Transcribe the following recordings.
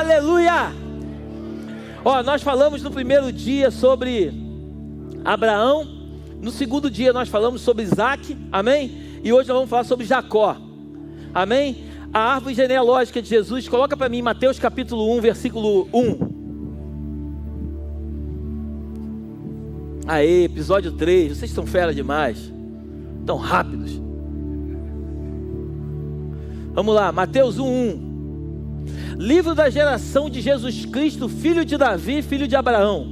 Aleluia! Nós falamos no primeiro dia sobre Abraão, no segundo dia nós falamos sobre Isaac, amém? E hoje nós vamos falar sobre Jacó, amém? A árvore genealógica de Jesus, coloca para mim Mateus capítulo 1, versículo 1. Aê, episódio 3, vocês são fera demais, tão rápidos. Vamos lá, Mateus 1:1. Livro da geração de Jesus Cristo, filho de Davi, filho de Abraão.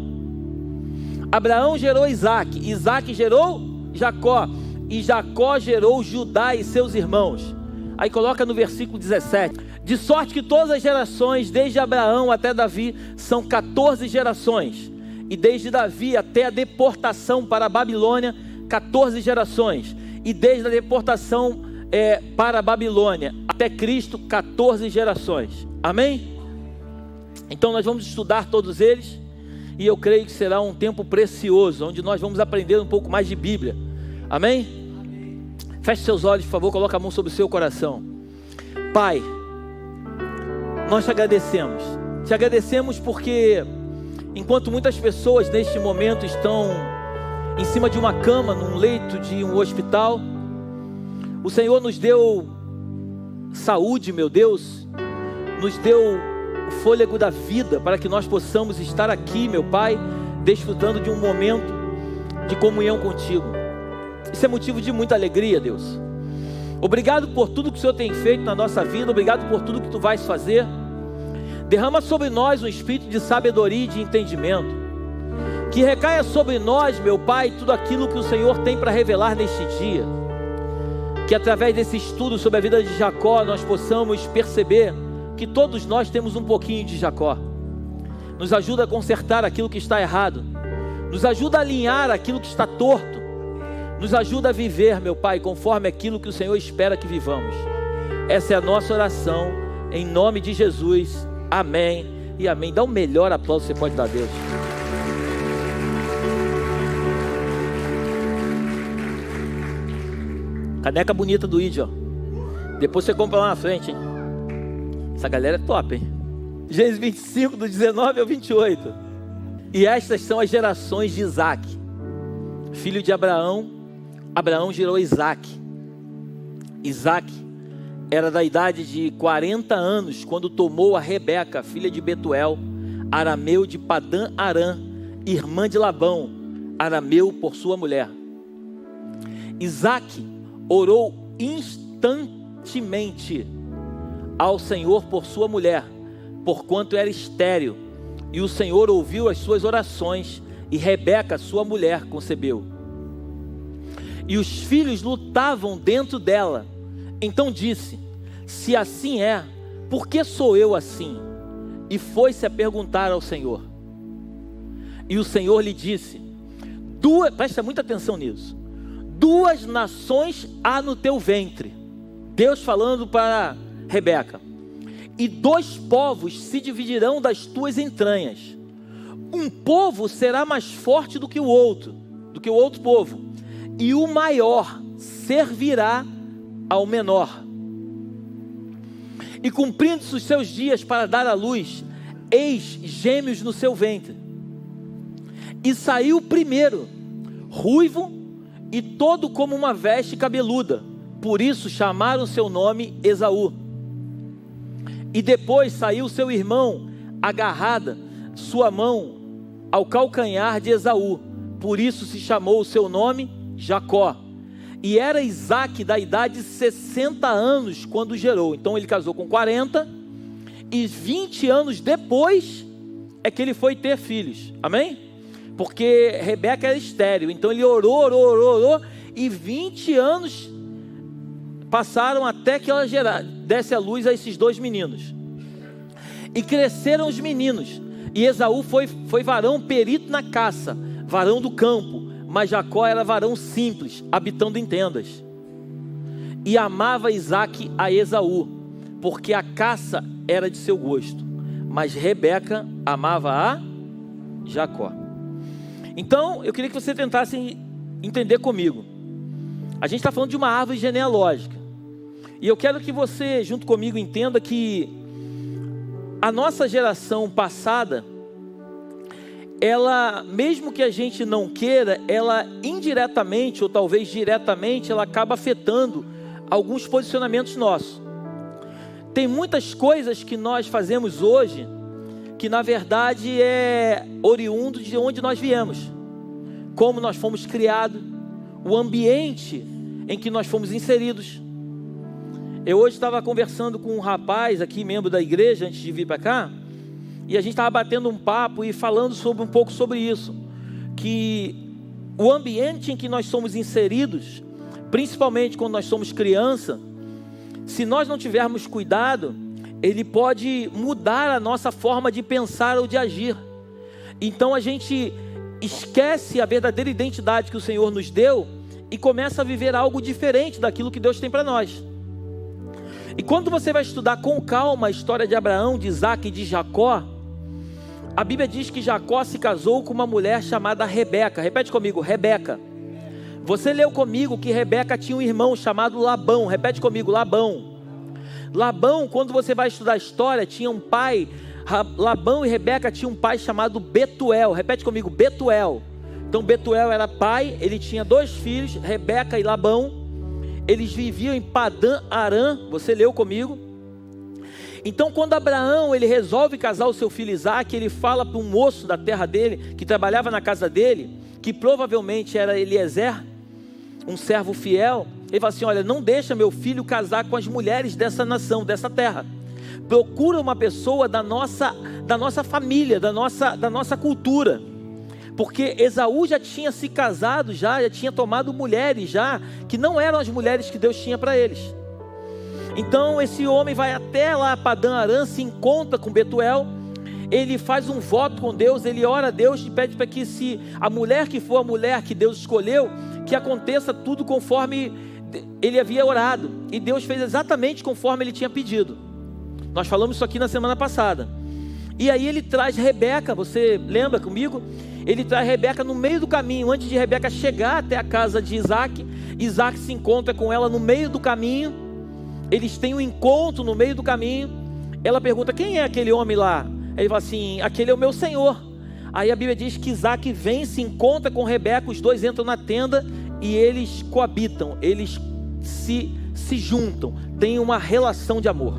Abraão gerou Isaac, Isaac gerou Jacó, e Jacó gerou Judá e seus irmãos. Aí coloca no versículo 17. De sorte que todas as gerações, desde Abraão até Davi, são 14 gerações. E desde Davi até a deportação para a Babilônia, 14 gerações. E desde a deportação para a Babilônia até Cristo, 14 gerações. Amém? Então nós vamos estudar todos eles. E eu creio que será um tempo precioso, onde nós vamos aprender um pouco mais de Bíblia. Amém? Feche seus olhos, por favor, coloque a mão sobre o seu coração. Pai, nós te agradecemos. Te agradecemos porque, enquanto muitas pessoas neste momento estão em cima de uma cama, num leito de um hospital, o Senhor nos deu saúde, meu Deus, nos deu o fôlego da vida para que nós possamos estar aqui, meu Pai, desfrutando de um momento de comunhão contigo. Isso é motivo de muita alegria, Deus. Obrigado por tudo que o Senhor tem feito na nossa vida, obrigado por tudo que tu vais fazer. Derrama sobre nós um espírito de sabedoria e de entendimento, que recaia sobre nós, meu Pai, tudo aquilo que o Senhor tem para revelar neste dia. Que através desse estudo sobre a vida de Jacó, nós possamos perceber que todos nós temos um pouquinho de Jacó. Nos ajuda a consertar aquilo que está errado, nos ajuda a alinhar aquilo que está torto, nos ajuda a viver, meu Pai, conforme aquilo que o Senhor espera que vivamos. Essa é a nossa oração, em nome de Jesus, amém e amém. Dá o melhor aplauso que você pode dar a Deus. Caneca bonita do ID, ó. Depois você compra lá na frente, hein? Essa galera é top, hein? Gênesis 25, do 19 ao 28. E estas são as gerações de Isaac, filho de Abraão. Abraão gerou Isaac. Isaac era da idade de 40 anos quando tomou a Rebeca, filha de Betuel, arameu de Padã Arã, irmã de Labão, arameu, por sua mulher. Isaac orou instantemente ao Senhor por sua mulher, porquanto era estéril, e o Senhor ouviu as suas orações, e Rebeca, sua mulher, concebeu. E os filhos lutavam dentro dela. Então disse: se assim é, por que sou eu assim? E foi-se a perguntar ao Senhor. E o Senhor lhe disse: presta muita atenção nisso, 2 nações há no teu ventre. Deus falando para Rebeca: e 2 povos se dividirão das tuas entranhas. Um povo será mais forte do que o outro povo, e o maior servirá ao menor. E cumprindo-se os seus dias para dar à luz, eis gêmeos no seu ventre. E saiu o primeiro, ruivo e todo como uma veste cabeluda, por isso chamaram seu nome Esaú. E depois saiu seu irmão, agarrada sua mão ao calcanhar de Esaú, por isso se chamou o seu nome Jacó. E era Isaac da idade de 60 anos quando gerou. Então ele casou com 40, e 20 anos depois é que ele foi ter filhos, amém? Porque Rebeca era estéril, então ele orou, e 20 anos passaram até que ela desse a luz a esses 2 meninos. E cresceram os meninos, e Esaú foi varão perito na caça, varão do campo, mas Jacó era varão simples, habitando em tendas. E amava Isaac a Esaú, porque a caça era de seu gosto, mas Rebeca amava a Jacó. Então, eu queria que você tentasse entender comigo. A gente está falando de uma árvore genealógica, e eu quero que você, junto comigo, entenda que a nossa geração passada, ela, mesmo que a gente não queira, ela indiretamente ou talvez diretamente, ela acaba afetando alguns posicionamentos nossos. Tem muitas coisas que nós fazemos hoje que na verdade é oriundo de onde nós viemos, como nós fomos criados, o ambiente em que nós fomos inseridos. Eu hoje estava conversando com um rapaz aqui, membro da igreja, antes de vir para cá, e a gente estava batendo um papo e falando um pouco sobre isso, que o ambiente em que nós somos inseridos, principalmente quando nós somos criança, se nós não tivermos cuidado, ele pode mudar a nossa forma de pensar ou de agir. Então a gente esquece a verdadeira identidade que o Senhor nos deu e começa a viver algo diferente daquilo que Deus tem para nós. E quando você vai estudar com calma a história de Abraão, de Isaac e de Jacó, a Bíblia diz que Jacó se casou com uma mulher chamada Rebeca. Repete comigo, Rebeca. Você leu comigo que Rebeca tinha um irmão chamado Labão. Repete comigo, Labão. Labão, quando você vai estudar a história, tinha um pai. Labão e Rebeca tinham um pai chamado Betuel. Repete comigo, Betuel. Então Betuel era pai, ele tinha 2 filhos, Rebeca e Labão. Eles viviam em Padã Arã. Você leu comigo? Então quando Abraão ele resolve casar o seu filho Isaac, ele fala para um moço da terra dele, que trabalhava na casa dele, que provavelmente era Eliezer, um servo fiel. Ele fala assim, olha, não deixa meu filho casar com as mulheres dessa nação, dessa terra. Procura uma pessoa da nossa família, da nossa cultura. Porque Esaú já tinha se casado, já tinha tomado mulheres já, que não eram as mulheres que Deus tinha para eles. Então esse homem vai até lá Padã Arã, se encontra com Betuel, ele faz um voto com Deus, ele ora a Deus e pede para que se a mulher que for a mulher que Deus escolheu, que aconteça tudo conforme ele havia orado. E Deus fez exatamente conforme ele tinha pedido. Nós falamos isso aqui na semana passada. E aí ele traz Rebeca, você lembra comigo? Ele traz Rebeca no meio do caminho, antes de Rebeca chegar até a casa de Isaac. Isaac se encontra com ela no meio do caminho. Eles têm um encontro no meio do caminho. Ela pergunta, quem é aquele homem lá? Ele fala assim, aquele é o meu senhor. Aí a Bíblia diz que Isaac vem, se encontra com Rebeca, os dois entram na tenda e eles coabitam, eles se juntam, têm uma relação de amor.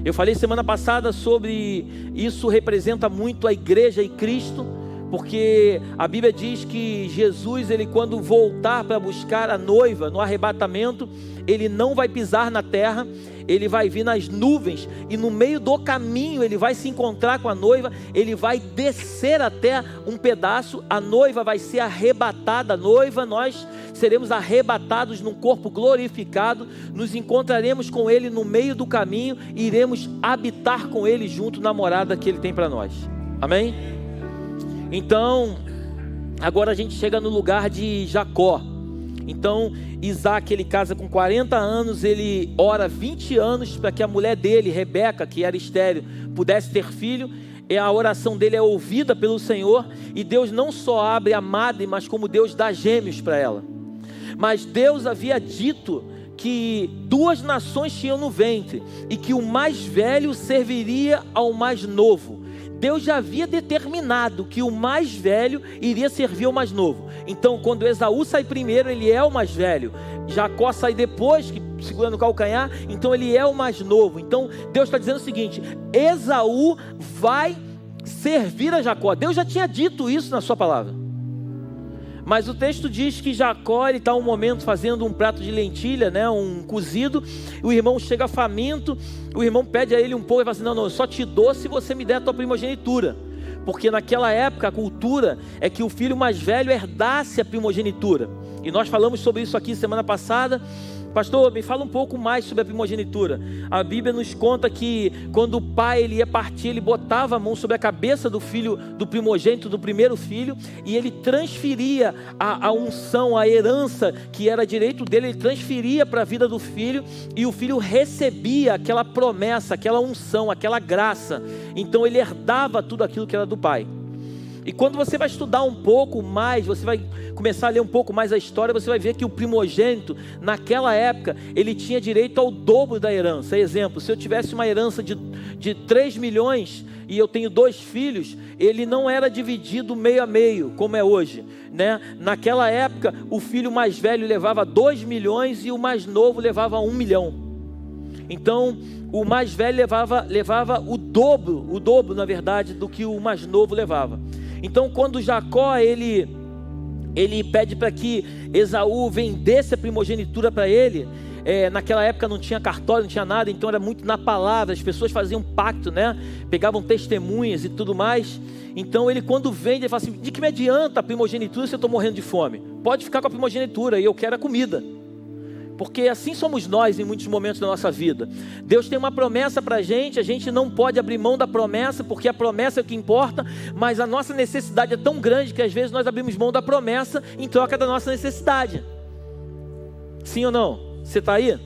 Eu falei semana passada sobre isso, representa muito a igreja e Cristo, porque a Bíblia diz que Jesus, ele quando voltar para buscar a noiva no arrebatamento, ele não vai pisar na terra, ele vai vir nas nuvens, e no meio do caminho ele vai se encontrar com a noiva, ele vai descer até um pedaço, a noiva vai ser arrebatada, nós seremos arrebatados num corpo glorificado, nos encontraremos com ele no meio do caminho, e iremos habitar com ele junto na morada que ele tem para nós, amém? Então, agora a gente chega no lugar de Jacó. Então Isaac ele casa com 40 anos, ele ora 20 anos para que a mulher dele, Rebeca, que era estéril, pudesse ter filho. E a oração dele é ouvida pelo Senhor, e Deus não só abre a madre, mas como Deus dá gêmeos para ela. Mas Deus havia dito que 2 nações tinham no ventre, e que o mais velho serviria ao mais novo. Deus já havia determinado que o mais velho iria servir ao mais novo. Então quando Esaú sai primeiro, ele é o mais velho. Jacó sai depois, segurando o calcanhar, então ele é o mais novo. Então Deus está dizendo o seguinte, Esaú vai servir a Jacó. Deus já tinha dito isso na sua palavra. Mas o texto diz que Jacó, ele está um momento fazendo um prato de lentilha, né, um cozido, o irmão chega faminto, o irmão pede a ele um pouco, e fala assim, não, eu só te dou se você me der a tua primogenitura, porque naquela época a cultura é que o filho mais velho herdasse a primogenitura, e nós falamos sobre isso aqui semana passada. Pastor, me fala um pouco mais sobre a primogenitura. A Bíblia nos conta que quando o pai ele ia partir, ele botava a mão sobre a cabeça do filho, do primogênito, do primeiro filho, e ele transferia a unção, a herança que era direito dele, ele transferia para a vida do filho, e o filho recebia aquela promessa, aquela unção, aquela graça. Então ele herdava tudo aquilo que era do pai. E quando você vai estudar um pouco mais, você vai começar a ler um pouco mais a história, você vai ver que o primogênito, naquela época, ele tinha direito ao dobro da herança. Exemplo, se eu tivesse uma herança de 3 milhões e eu tenho 2 filhos, ele não era dividido meio a meio, como é hoje, né? Naquela época, o filho mais velho levava 2 milhões e o mais novo levava 1 milhão. Então, o mais velho levava o dobro, na verdade, do que o mais novo levava. Então, quando Jacó, ele pede para que Esaú vendesse a primogenitura para ele, naquela época não tinha cartório, não tinha nada, então era muito na palavra, as pessoas faziam um pacto, né? Pegavam testemunhas e tudo mais. Então ele, quando vende, ele fala assim: de que me adianta a primogenitura se eu estou morrendo de fome? Pode ficar com a primogenitura, e eu quero a comida. Porque assim somos nós em muitos momentos da nossa vida. Deus tem uma promessa para a gente não pode abrir mão da promessa, porque a promessa é o que importa, mas a nossa necessidade é tão grande que às vezes nós abrimos mão da promessa em troca da nossa necessidade. Sim ou não? Você está aí?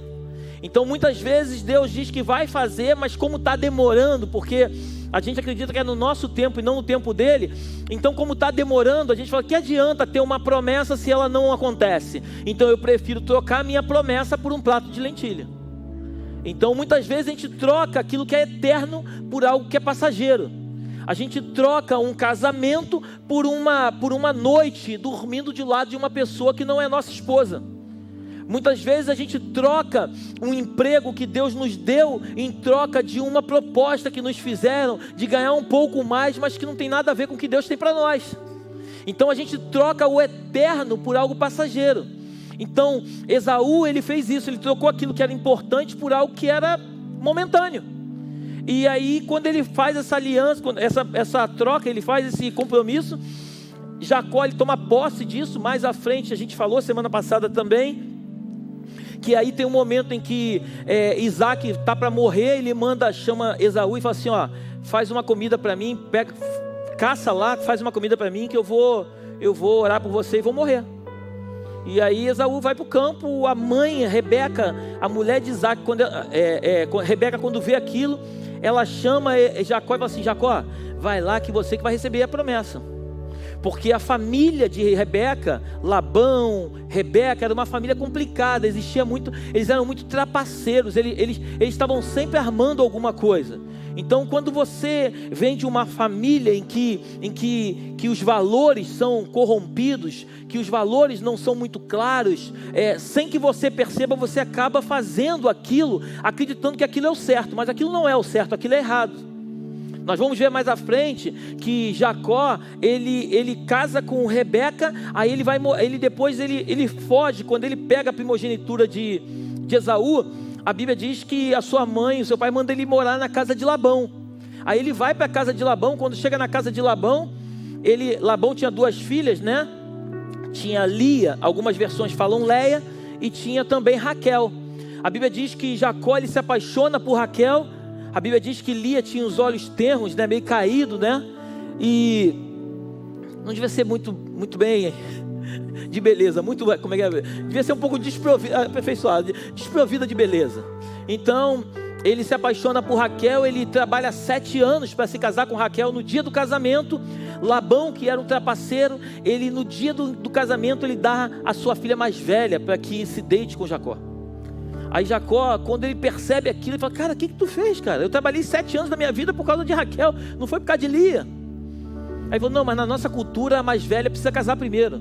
Então muitas vezes Deus diz que vai fazer, mas como está demorando, porque a gente acredita que é no nosso tempo e não no tempo dele, então como está demorando, a gente fala: que adianta ter uma promessa se ela não acontece? Então eu prefiro trocar a minha promessa por um prato de lentilha. Então muitas vezes a gente troca aquilo que é eterno por algo que é passageiro. A gente troca um casamento por uma noite dormindo de lado de uma pessoa que não é nossa esposa. Muitas vezes a gente troca um emprego que Deus nos deu em troca de uma proposta que nos fizeram de ganhar um pouco mais, mas que não tem nada a ver com o que Deus tem para nós. Então a gente troca o eterno por algo passageiro. Então Esaú, ele fez isso, ele trocou aquilo que era importante por algo que era momentâneo. E aí quando ele faz essa aliança, essa troca, ele faz esse compromisso, Jacó, ele toma posse disso. Mais à frente, a gente falou semana passada também, que aí tem um momento em que Isaac está para morrer, ele chama Esaú e fala assim: ó, faz uma comida para mim, caça lá, faz uma comida para mim que eu vou orar por você e vou morrer. E aí Esaú vai para o campo, a mãe, Rebeca, a mulher de Isaac, Rebeca, quando vê aquilo, ela chama Jacó e fala assim: Jacó, vai lá que você que vai receber a promessa. Porque a família de Rebeca, Labão, Rebeca, era uma família complicada, eles eram muito trapaceiros, eles estavam sempre armando alguma coisa. Então quando você vem de uma família em que os valores são corrompidos, que os valores não são muito claros, sem que você perceba, você acaba fazendo aquilo, acreditando que aquilo é o certo, mas aquilo não é o certo, aquilo é errado. Nós vamos ver mais à frente que Jacó, ele casa com Rebeca, aí ele foge. Quando ele pega a primogenitura de Esaú, a Bíblia diz que a sua mãe, o seu pai, manda ele morar na casa de Labão. Aí ele vai para a casa de Labão. Quando chega na casa de Labão, Labão tinha 2 filhas, né? Tinha Lia, algumas versões falam Leia, e tinha também Raquel. A Bíblia diz que Jacó, ele se apaixona por Raquel. A Bíblia diz que Lia tinha os olhos tenros, né, meio caído, né? E não devia ser muito bem de beleza, devia ser um pouco desprovida de beleza. Então ele se apaixona por Raquel, ele trabalha 7 anos para se casar com Raquel. No dia do casamento, Labão, que era um trapaceiro, ele no dia do casamento, ele dá a sua filha mais velha para que se deite com Jacó. Aí Jacó, quando ele percebe aquilo, ele fala: cara, o que tu fez, cara? Eu trabalhei 7 anos da minha vida por causa de Raquel, não foi por causa de Lia. Aí ele falou: não, mas na nossa cultura a mais velha precisa casar primeiro.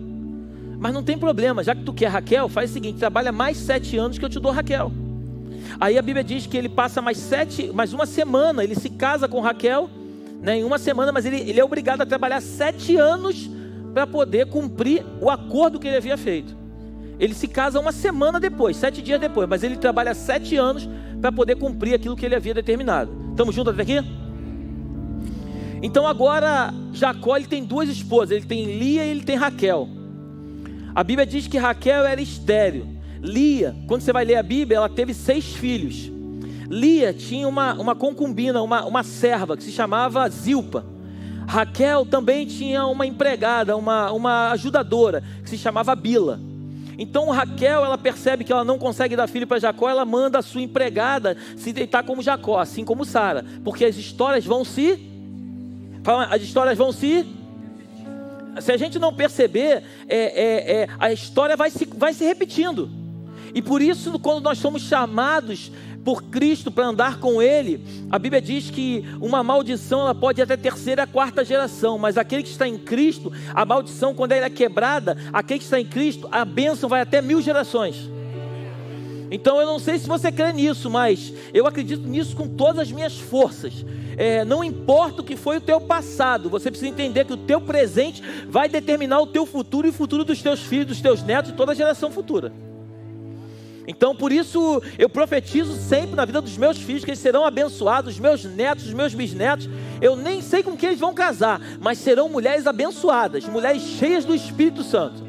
Mas não tem problema, já que tu quer Raquel, faz o seguinte, trabalha mais 7 anos que eu te dou Raquel. Aí a Bíblia diz que ele passa mais uma semana, ele se casa com Raquel, né, em uma semana, mas ele é obrigado a trabalhar 7 anos para poder cumprir o acordo que ele havia feito. Ele se casa uma semana depois, 7 dias depois, mas ele trabalha 7 anos para poder cumprir aquilo que ele havia determinado. Estamos juntos até aqui? Então agora Jacó, ele tem 2 esposas, ele tem Lia e ele tem Raquel. A Bíblia diz que Raquel era estéril. Lia, quando você vai ler a Bíblia, ela teve 6 filhos. Lia tinha uma concubina, uma serva que se chamava Zilpa. Raquel também tinha uma empregada, uma ajudadora que se chamava Bila. Então Raquel, ela percebe que ela não consegue dar filho para Jacó, ela manda a sua empregada se deitar como Jacó, assim como Sara, porque as histórias vão se se a gente não perceber, a história vai se repetindo. E por isso, quando nós somos chamados por Cristo para andar com Ele, a Bíblia diz que uma maldição ela pode ir até terceira e quarta geração, mas aquele que está em Cristo, a maldição, quando ela é quebrada, aquele que está em Cristo, a bênção vai até 1000 gerações. Então eu não sei se você crê nisso, mas eu acredito nisso com todas as minhas forças. Não importa o que foi o teu passado, você precisa entender que o teu presente vai determinar o teu futuro e o futuro dos teus filhos, dos teus netos e toda a geração futura. Então por isso eu profetizo sempre na vida dos meus filhos que eles serão abençoados, os meus netos, os meus bisnetos. Eu nem sei com quem eles vão casar, mas serão mulheres abençoadas, mulheres cheias do Espírito Santo.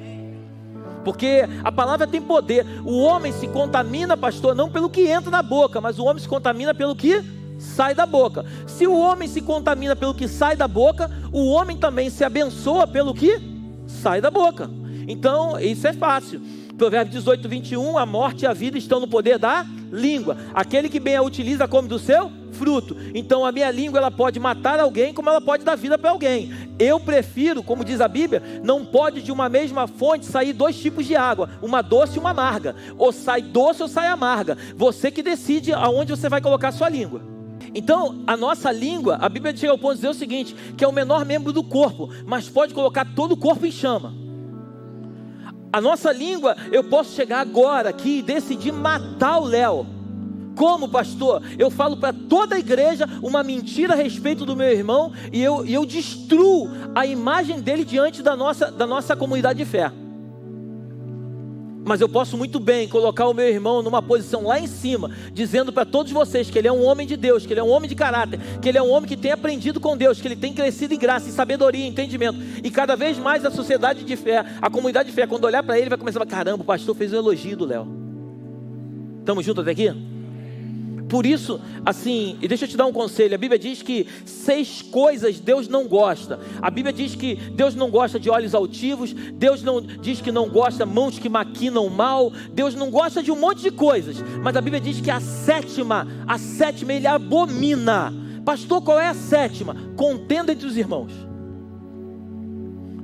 Porque a palavra tem poder. O homem se contamina, pastor, não pelo que entra na boca, mas o homem se contamina pelo que sai da boca. Se o homem se contamina pelo que sai da boca, o homem também se abençoa pelo que sai da boca. Então isso é fácil. Provérbios 18, 21, a morte e a vida estão no poder da língua. Aquele que bem a utiliza come do seu fruto. Então a minha língua ela pode matar alguém, como ela pode dar vida para alguém. Eu prefiro, como diz a Bíblia, não pode de uma mesma fonte sair 2 tipos de água, uma doce e uma amarga. Ou sai doce ou sai amarga. Você que decide aonde você vai colocar a sua língua. Então a nossa língua, a Bíblia chega ao ponto de dizer o seguinte, que é o menor membro do corpo, mas pode colocar todo o corpo em chama. A nossa língua, eu posso chegar agora aqui e decidir matar o Léo. Como, pastor? Eu falo para toda a igreja uma mentira a respeito do meu irmão e eu destruo a imagem dele diante da nossa comunidade de fé. Mas eu posso muito bem colocar o meu irmão numa posição lá em cima, dizendo para todos vocês que ele é um homem de Deus, que ele é um homem de caráter, que ele é um homem que tem aprendido com Deus, que ele tem crescido em graça, em sabedoria, em entendimento. E cada vez mais a sociedade de fé, a comunidade de fé, quando olhar para ele, vai começar a falar, caramba, o pastor fez um elogio do Léo. Estamos juntos até aqui? Por isso, assim, e deixa eu te dar um conselho, a Bíblia diz que 6 coisas Deus não gosta. A Bíblia diz que Deus não gosta de olhos altivos, Deus não diz que não gosta de mãos que maquinam mal, Deus não gosta de um monte de coisas, mas a Bíblia diz que a sétima ele abomina. Pastor, qual é a 7ª? Contenda entre os irmãos.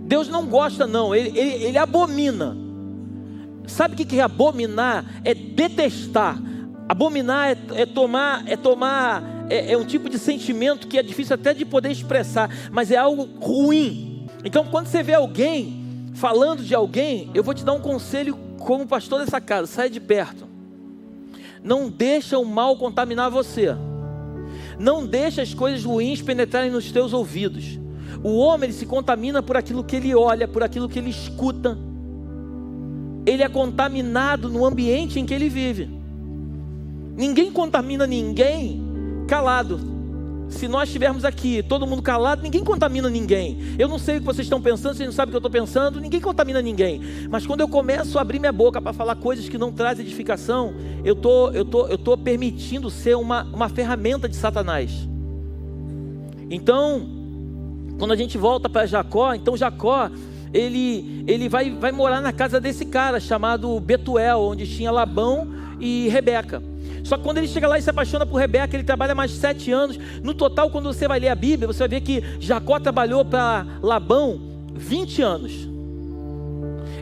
Deus não gosta não, ele abomina. Sabe o que é abominar? É detestar. Abominar é um tipo de sentimento que é difícil até de poder expressar, mas é algo ruim. Então quando você vê alguém falando de alguém, eu vou te dar um conselho como pastor dessa casa, sai de perto. Não deixa o mal contaminar você. Não deixa as coisas ruins penetrarem nos teus ouvidos. O homem ele se contamina por aquilo que ele olha, por aquilo que ele escuta. Ele é contaminado no ambiente em que ele vive. Ninguém contamina ninguém calado. Se nós estivermos aqui, todo mundo calado, ninguém contamina ninguém. Eu não sei o que vocês estão pensando, vocês não sabem o que eu estou pensando, ninguém contamina ninguém. Mas quando eu começo a abrir minha boca para falar coisas que não trazem edificação, eu tô permitindo ser uma ferramenta de Satanás. Então, quando a gente volta para Jacó, então Jacó, ele vai morar na casa desse cara chamado Betuel, onde tinha Labão e Rebeca. Só que quando ele chega lá e se apaixona por Rebeca, ele trabalha mais 7 anos. No total, quando você vai ler a Bíblia, você vai ver que Jacó trabalhou para Labão 20 anos.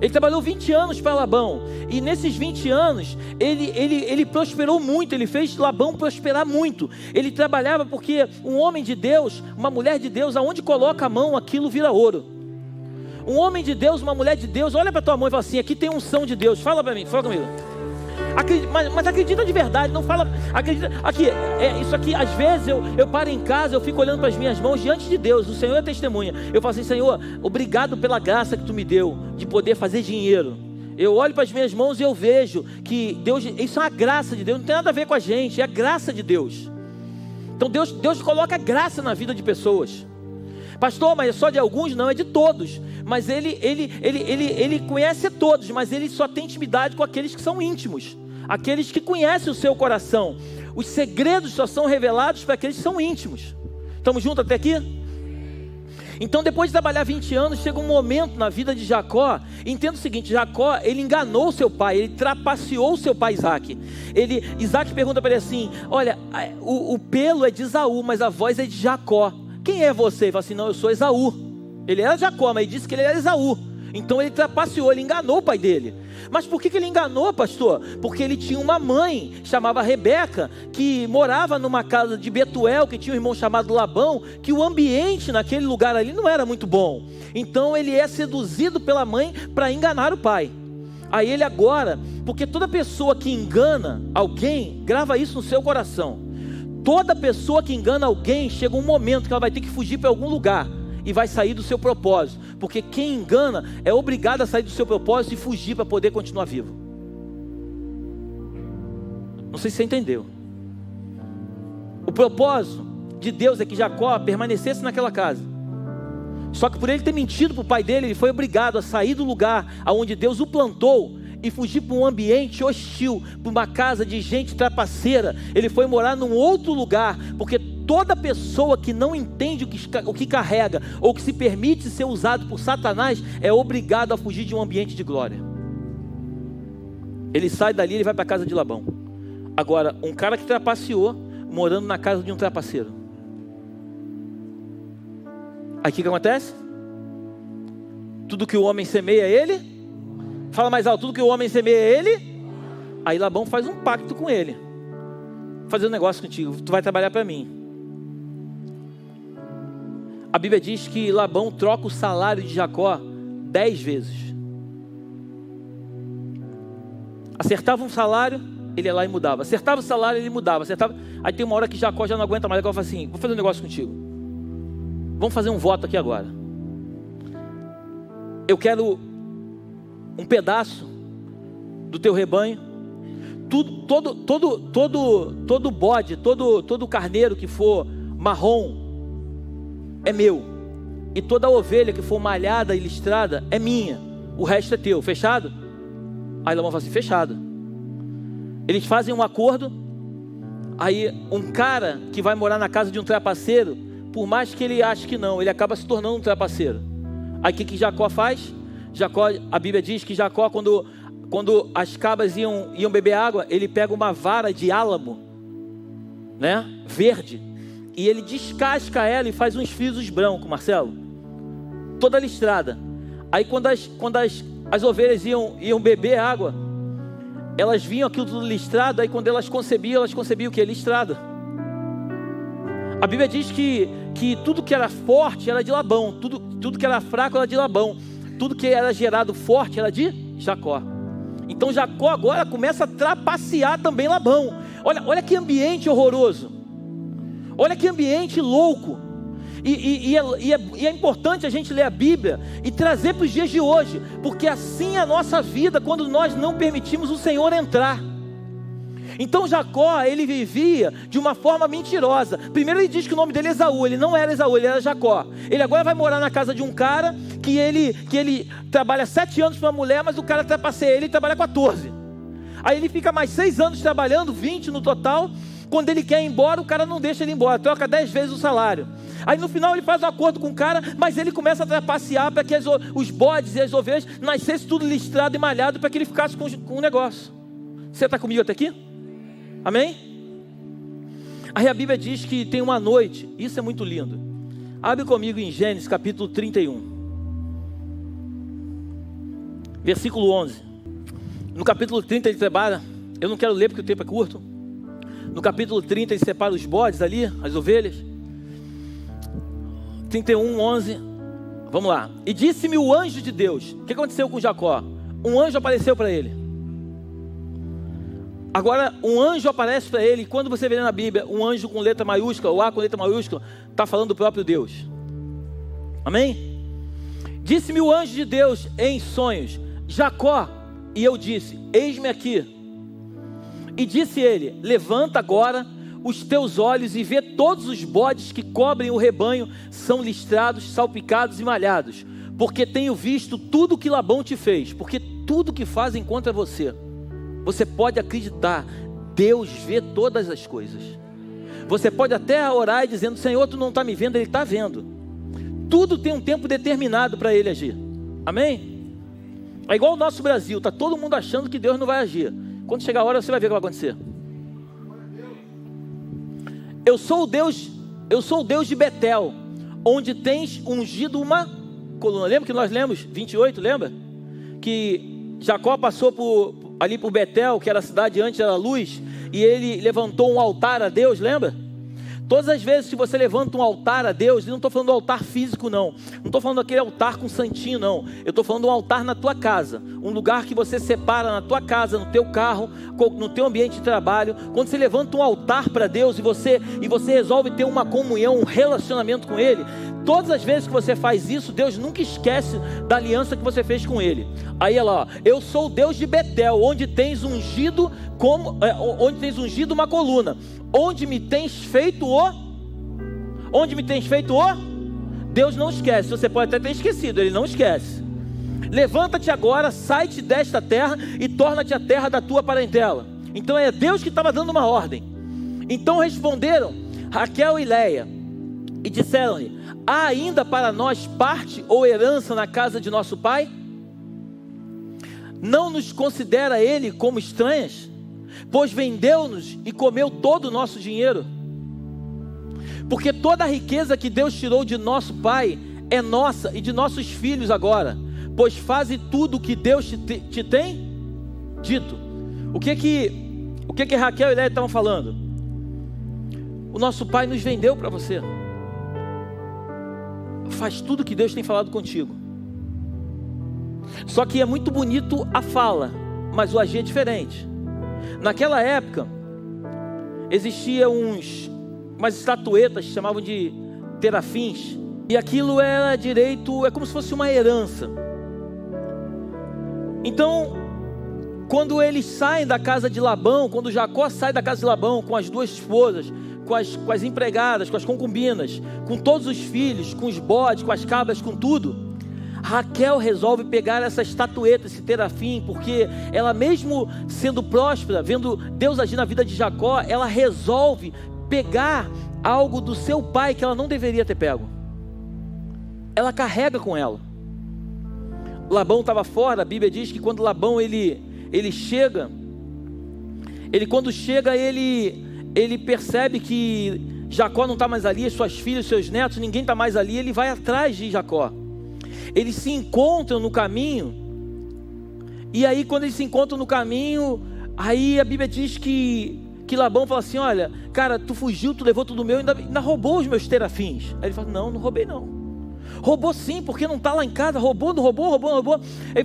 Ele trabalhou 20 anos para Labão. E nesses 20 anos, ele prosperou muito. Ele fez Labão prosperar muito. Ele trabalhava porque um homem de Deus, uma mulher de Deus, aonde coloca a mão, aquilo vira ouro. Um homem de Deus, uma mulher de Deus, olha para tua mão e fala assim, aqui tem unção de Deus. Fala para mim, fala comigo. Mas acredita de verdade, não fala, acredita, aqui, isso aqui, às vezes eu paro em casa, eu fico olhando para as minhas mãos diante de Deus, o Senhor é testemunha, eu falo assim, Senhor, obrigado pela graça que Tu me deu, de poder fazer dinheiro. Eu olho para as minhas mãos e eu vejo que Deus, isso é uma graça de Deus, não tem nada a ver com a gente, é a graça de Deus. Então Deus coloca graça na vida de pessoas. Pastor, mas é só de alguns? Não, é de todos. Mas ele conhece todos, mas ele só tem intimidade com aqueles que são íntimos. Aqueles que conhecem o seu coração. Os segredos só são revelados para aqueles que são íntimos. Estamos juntos até aqui? Então depois de trabalhar 20 anos, chega um momento na vida de Jacó. Entenda o seguinte, Jacó, ele enganou seu pai, ele trapaceou seu pai Isaac. Isaac pergunta para ele assim, olha, o pelo é de Esaú, mas a voz é de Jacó. Quem é você? Ele fala assim, não, eu sou Esaú. Ele era Jacó, mas ele disse que ele era Esaú. Então ele trapaceou, ele enganou o pai dele. Mas por que ele enganou, pastor? Porque ele tinha uma mãe, chamava Rebeca, que morava numa casa de Betuel, que tinha um irmão chamado Labão, que o ambiente naquele lugar ali não era muito bom. Então ele é seduzido pela mãe para enganar o pai. Aí ele agora, porque toda pessoa que engana alguém, grava isso no seu coração. Toda pessoa que engana alguém, chega um momento que ela vai ter que fugir para algum lugar e vai sair do seu propósito, porque quem engana é obrigado a sair do seu propósito e fugir para poder continuar vivo. Não sei se você entendeu. O propósito de Deus é que Jacó permanecesse naquela casa. Só que por ele ter mentido para o pai dele, ele foi obrigado a sair do lugar aonde Deus o plantou e fugir para um ambiente hostil, para uma casa de gente trapaceira. Ele foi morar num outro lugar, porque toda pessoa que não entende o que carrega, ou que se permite ser usado por Satanás, é obrigado a fugir de um ambiente de glória. Ele sai dali, ele vai para a casa de Labão. Agora, um cara que trapaceou, morando na casa de um trapaceiro. Aí o que acontece? Tudo que o homem semeia, ele... Fala mais alto, tudo que o homem semeia, ele... Aí Labão faz um pacto com ele. Vou fazer um negócio contigo, tu vai trabalhar para mim. A Bíblia diz que Labão troca o salário de Jacó 10 vezes. Acertava um salário, ele ia lá e mudava. Acertava o salário, ele mudava. Acertava... Aí tem uma hora que Jacó já não aguenta mais. Jacó fala assim, vou fazer um negócio contigo. Vamos fazer um voto aqui agora. Eu quero um pedaço do teu rebanho. Todo bode, todo carneiro que for marrom é meu. E toda ovelha que for malhada e listrada é minha. O resto é teu. Fechado? Aí Labão fala assim, fechado. Eles fazem um acordo. Aí um cara que vai morar na casa de um trapaceiro, por mais que ele ache que não, ele acaba se tornando um trapaceiro. Aí o que Jacó faz? Jacó, a Bíblia diz que Jacó, quando as cabras iam beber água, ele pega uma vara de álamo, né, verde, e ele descasca ela e faz uns frisos brancos, Marcelo, toda listrada. Aí quando as ovelhas iam beber água, elas vinham aquilo tudo listrado. Aí quando elas concebiam o que? Listrada. A Bíblia diz que tudo que era forte era de Labão, tudo que era fraco era de Labão, tudo que era gerado forte era de Jacó. Então Jacó agora começa a trapacear também Labão. Olha que ambiente horroroso, olha que ambiente louco. E é importante a gente ler a Bíblia e trazer para os dias de hoje, porque assim é a nossa vida quando nós não permitimos o Senhor entrar. Então Jacó, ele vivia de uma forma mentirosa. Primeiro ele diz que o nome dele é Esaú. Ele não era Esaú, ele era Jacó. Ele agora vai morar na casa de um cara que ele trabalha 7 anos para uma mulher, mas o cara trapaceia ele e trabalha 14. Aí ele fica mais 6 anos trabalhando, 20 no total. Quando ele quer ir embora, o cara não deixa ele ir embora, troca 10 vezes o salário. Aí no final ele faz um acordo com o cara, mas ele começa a trapacear para que os bodes e as ovelhas nascessem tudo listrado e malhado, para que ele ficasse com o negócio. Você está comigo até aqui? Amém? Aí a Bíblia diz que tem uma noite, isso é muito lindo. Abre comigo em Gênesis capítulo 31, versículo 11. No capítulo 30 ele trabalha, eu não quero ler porque o tempo é curto. No capítulo 30 ele separa os bodes ali, as ovelhas. 31, 11, vamos lá. E disse-me o anjo de Deus. O que aconteceu com Jacó? Um anjo apareceu para ele. Agora, um anjo aparece para ele, e quando você vê na Bíblia, um anjo com letra maiúscula, ou A com letra maiúscula, está falando do próprio Deus. Amém? Disse-me o anjo de Deus em sonhos, Jacó, e eu disse, eis-me aqui. E disse ele, levanta agora os teus olhos e vê todos os bodes que cobrem o rebanho, são listrados, salpicados e malhados, porque tenho visto tudo que Labão te fez, porque tudo que fazem contra você. Você pode acreditar, Deus vê todas as coisas. Você pode até orar e dizendo, Senhor, tu não está me vendo, Ele está vendo. Tudo tem um tempo determinado para Ele agir. Amém? É igual o nosso Brasil, está todo mundo achando que Deus não vai agir. Quando chegar a hora você vai ver o que vai acontecer. Eu sou o Deus de Betel, onde tens ungido uma coluna. Lembra que nós lemos 28, lembra? Que Jacó passou ali por Betel, que era a cidade antes da luz, e ele levantou um altar a Deus, lembra? Todas as vezes que você levanta um altar a Deus, eu não estou falando do altar físico não estou falando daquele altar com santinho não, eu estou falando de um altar na tua casa, um lugar que você separa na tua casa, no teu carro, no teu ambiente de trabalho. Quando você levanta um altar para Deus e você resolve ter uma comunhão, um relacionamento com Ele, todas as vezes que você faz isso, Deus nunca esquece da aliança que você fez com Ele. Aí ela, eu sou o Deus de Betel, onde tens ungido uma coluna, onde me tens feito Deus não esquece. Você pode até ter esquecido, Ele não esquece. Levanta-te agora, sai-te desta terra e torna-te a terra da tua parentela. Então é Deus que estava dando uma ordem. Então responderam Raquel e Leia e disseram-lhe: há ainda para nós parte ou herança na casa de nosso pai? Não nos considera ele como estranhas? Pois vendeu-nos e comeu todo o nosso dinheiro. Porque toda a riqueza que Deus tirou de nosso pai é nossa e de nossos filhos agora, pois faze tudo o que Deus te tem dito. O que que Raquel e Leia estavam falando? O nosso pai nos vendeu para você. Faz tudo o que Deus tem falado contigo. Só que é muito bonito a fala, mas o agir é diferente. Naquela época existia umas estatuetas que chamavam de terafins, e aquilo era direito, é como se fosse uma herança. Então, quando eles saem da casa de Labão, quando Jacó sai da casa de Labão com as duas esposas, com as empregadas, com as concubinas, com todos os filhos, com os bodes, com as cabras, com tudo, Raquel resolve pegar essa estatueta, esse terafim, porque ela, mesmo sendo próspera, vendo Deus agir na vida de Jacó, ela resolve pegar algo do seu pai que ela não deveria ter pego. Ela carrega com ela. Labão estava fora. A Bíblia diz que quando Labão chega, ele percebe que Jacó não está mais ali, as suas filhas, seus netos, ninguém está mais ali. Ele vai atrás de Jacó. Eles se encontram no caminho, e aí quando eles se encontram no caminho, aí a Bíblia diz que Labão fala assim: olha, cara, tu fugiu, tu levou tudo meu, ainda roubou os meus terafins. Aí ele fala: não roubei não. Roubou sim, porque não está lá em casa. Roubou.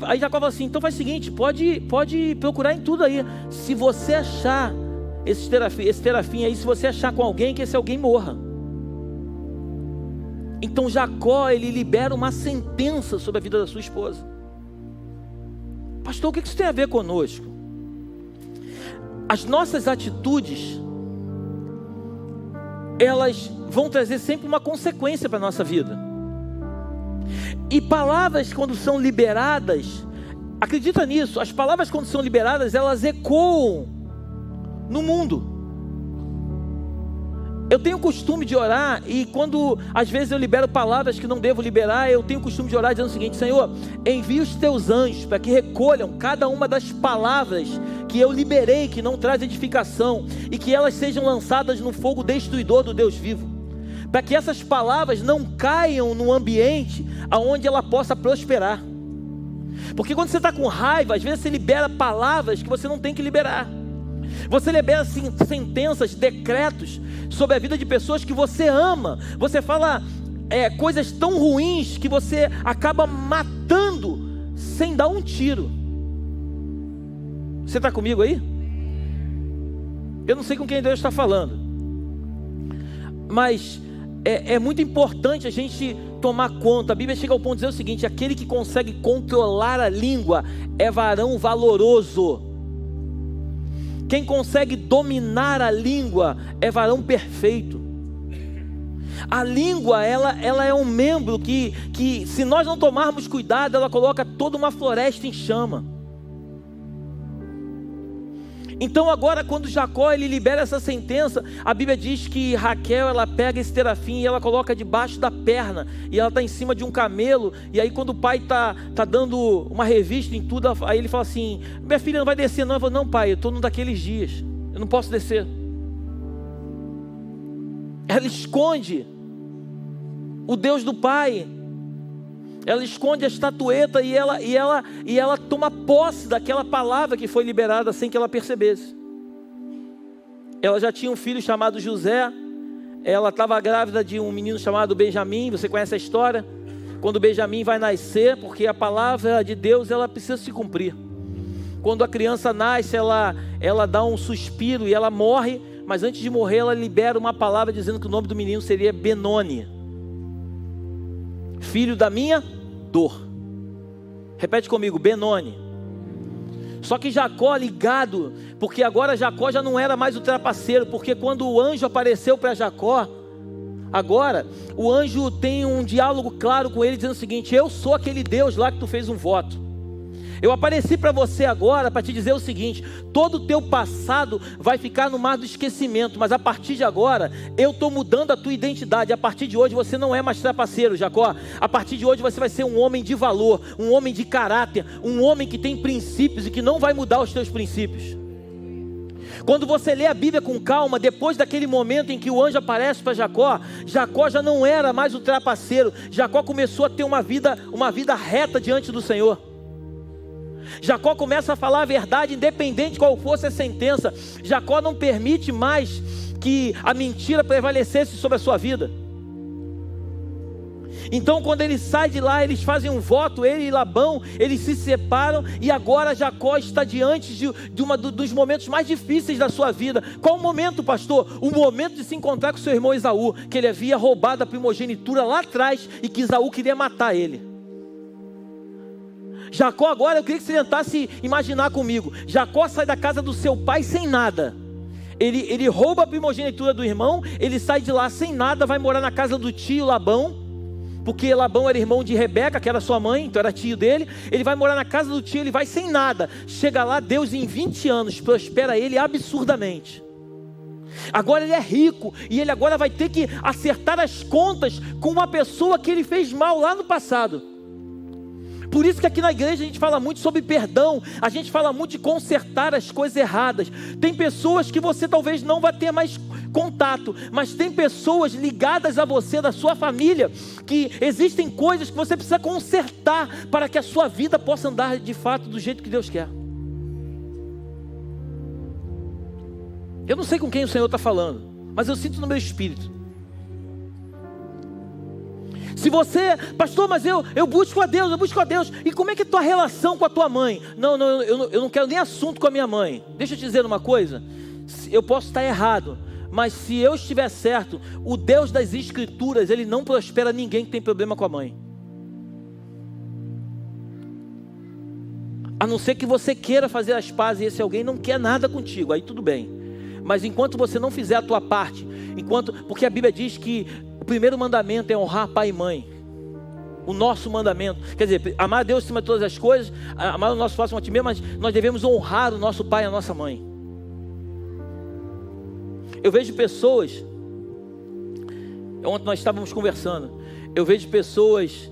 Aí Jacó fala assim: então faz o seguinte, pode procurar em tudo aí, se você achar esse terafim aí, se você achar com alguém, que esse alguém morra. Então Jacó, ele libera uma sentença sobre a vida da sua esposa. Pastor, o que isso tem a ver conosco? As nossas atitudes, elas vão trazer sempre uma consequência para a nossa vida. E palavras, quando são liberadas, acredita nisso, as palavras quando são liberadas, elas ecoam no mundo. Eu tenho o costume de orar, e quando às vezes eu libero palavras que não devo liberar, eu tenho o costume de orar dizendo o seguinte: Senhor, envia os teus anjos para que recolham cada uma das palavras que eu liberei, que não traz edificação, e que elas sejam lançadas no fogo destruidor do Deus vivo, para que essas palavras não caiam no ambiente aonde ela possa prosperar. Porque quando você está com raiva, às vezes você libera palavras que você não tem que liberar. Você libera sentenças, decretos sobre a vida de pessoas que você ama. Você fala coisas tão ruins que você acaba matando sem dar um tiro. Você está comigo aí? Eu não sei com quem Deus está falando, mas é muito importante a gente tomar conta. A Bíblia chega ao ponto de dizer o seguinte: aquele que consegue controlar a língua é varão valoroso. Quem consegue dominar a língua é varão perfeito. A língua, ela é um membro que se nós não tomarmos cuidado, ela coloca toda uma floresta em chama. Então agora, quando Jacó ele libera essa sentença, a Bíblia diz que Raquel, ela pega esse terafim e ela coloca debaixo da perna, e ela está em cima de um camelo. E aí quando o pai tá dando uma revista em tudo, aí ele fala assim: minha filha não vai descer não. Eu falo: não pai, eu estou num daqueles dias, eu não posso descer. Ela esconde o Deus do pai, Ela esconde a estatueta e ela toma posse daquela palavra que foi liberada sem que ela percebesse. Ela já tinha um filho chamado José. Ela estava grávida de um menino chamado Benjamim. Você conhece a história? Quando Benjamim vai nascer, porque a palavra de Deus ela precisa se cumprir. Quando a criança nasce, ela dá um suspiro e ela morre. Mas antes de morrer, ela libera uma palavra dizendo que o nome do menino seria Benoni, filho da minha dor. Repete comigo, Benoni. Só que Jacó ligado, porque agora Jacó já não era mais o trapaceiro, porque quando o anjo apareceu para Jacó, agora o anjo tem um diálogo claro com ele, dizendo o seguinte: eu sou aquele Deus lá que tu fez um voto. Eu apareci para você agora para te dizer o seguinte: todo o teu passado vai ficar no mar do esquecimento, mas a partir de agora eu estou mudando a tua identidade. A partir de hoje você não é mais trapaceiro, Jacó. A partir de hoje você vai ser um homem de valor, um homem de caráter, um homem que tem princípios e que não vai mudar os teus princípios. Quando você lê a Bíblia com calma, depois daquele momento em que o anjo aparece para Jacó, Jacó já não era mais o trapaceiro. Jacó começou a ter uma vida reta diante do Senhor. Jacó começa a falar a verdade, independente de qual fosse a sentença. Jacó não permite mais que a mentira prevalecesse sobre a sua vida. Então quando ele sai de lá, eles fazem um voto, ele e Labão, eles se separam. E agora Jacó está diante de dos momentos mais difíceis da sua vida. Qual o momento, pastor? O momento de se encontrar com seu irmão Esaú, que ele havia roubado a primogenitura lá atrás e que Esaú queria matar ele. Jacó agora, eu queria que você tentasse imaginar comigo. Jacó sai da casa do seu pai sem nada. Ele rouba a primogenitura do irmão, ele sai de lá sem nada, vai morar na casa do tio Labão, porque Labão era irmão de Rebeca, que era sua mãe, então era tio dele. Ele vai morar na casa do tio, ele vai sem nada. Chega lá, Deus em 20 anos prospera ele absurdamente. Agora ele é rico e ele agora vai ter que acertar as contas com uma pessoa que ele fez mal lá no passado. Por isso que aqui na igreja a gente fala muito sobre perdão, a gente fala muito de consertar as coisas erradas. Tem pessoas que você talvez não vai ter mais contato, mas tem pessoas ligadas a você, da sua família, que existem coisas que você precisa consertar para que a sua vida possa andar de fato do jeito que Deus quer. Eu não sei com quem o Senhor está falando, mas eu sinto no meu espírito. Se você, pastor, mas eu busco a Deus, e como é que é a tua relação com a tua mãe? Não, eu não quero nem assunto com a minha mãe. Deixa eu te dizer uma coisa, eu posso estar errado, mas se eu estiver certo, o Deus das Escrituras, Ele não prospera ninguém que tem problema com a mãe. A não ser que você queira fazer as pazes e esse alguém não quer nada contigo, aí tudo bem. Mas enquanto você não fizer a tua parte, porque a Bíblia diz que o primeiro mandamento é honrar pai e mãe. O nosso mandamento, quer dizer, amar a Deus acima de todas as coisas, amar o nosso próximo a ti mesmo, mas nós devemos honrar o nosso pai e a nossa mãe. Eu vejo pessoas, ontem nós estávamos conversando, eu vejo pessoas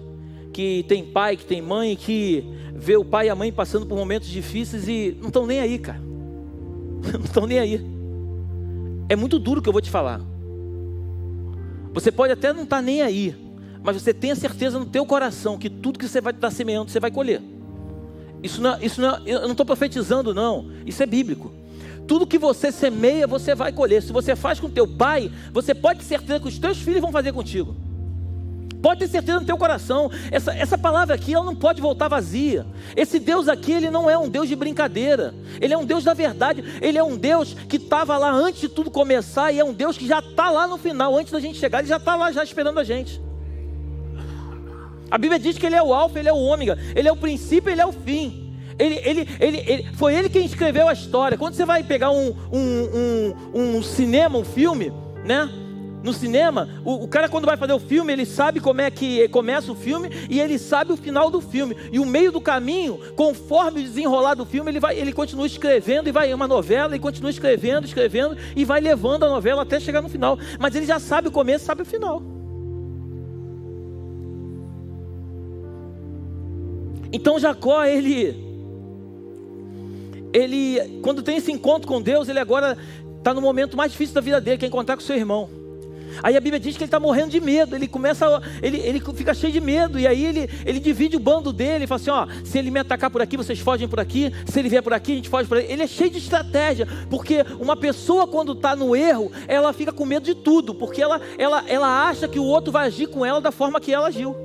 que tem pai, que tem mãe, que vê o pai e a mãe passando por momentos difíceis e não estão nem aí, cara. Não estão nem aí. É muito duro o que eu vou te falar. Você pode até não estar nem aí, mas você tenha certeza no teu coração que tudo que você vai estar semeando, você vai colher. Eu não estou profetizando não, isso é bíblico. Tudo que você semeia, você vai colher. Se você faz com teu pai, você pode ter certeza que os teus filhos vão fazer contigo. Pode ter certeza no teu coração. Essa palavra aqui, ela não pode voltar vazia. Esse Deus aqui, Ele não é um Deus de brincadeira. Ele é um Deus da verdade. Ele é um Deus que estava lá antes de tudo começar. E é um Deus que já está lá no final. Antes da gente chegar, Ele já está lá já esperando a gente. A Bíblia diz que Ele é o alfa, Ele é o ômega. Ele é o princípio, Ele é o fim. Foi Ele quem escreveu a história. Quando você vai pegar um cinema, um filme, né? No cinema, o cara quando vai fazer o filme, ele sabe como é que começa o filme e ele sabe o final do filme. E o meio do caminho, conforme o desenrolar do filme, ele continua escrevendo e vai uma novela e continua escrevendo e vai levando a novela até chegar no final. Mas ele já sabe o começo, sabe o final. Então Jacó, ele quando tem esse encontro com Deus, ele agora está no momento mais difícil da vida dele, que é encontrar com seu irmão. Aí a Bíblia diz que ele está morrendo de medo, ele fica cheio de medo, e aí ele divide o bando dele, e fala assim, ó, se ele me atacar por aqui, vocês fogem por aqui, se ele vier por aqui, a gente foge por aí. Ele é cheio de estratégia, porque uma pessoa quando está no erro, ela fica com medo de tudo, porque ela acha que o outro vai agir com ela da forma que ela agiu.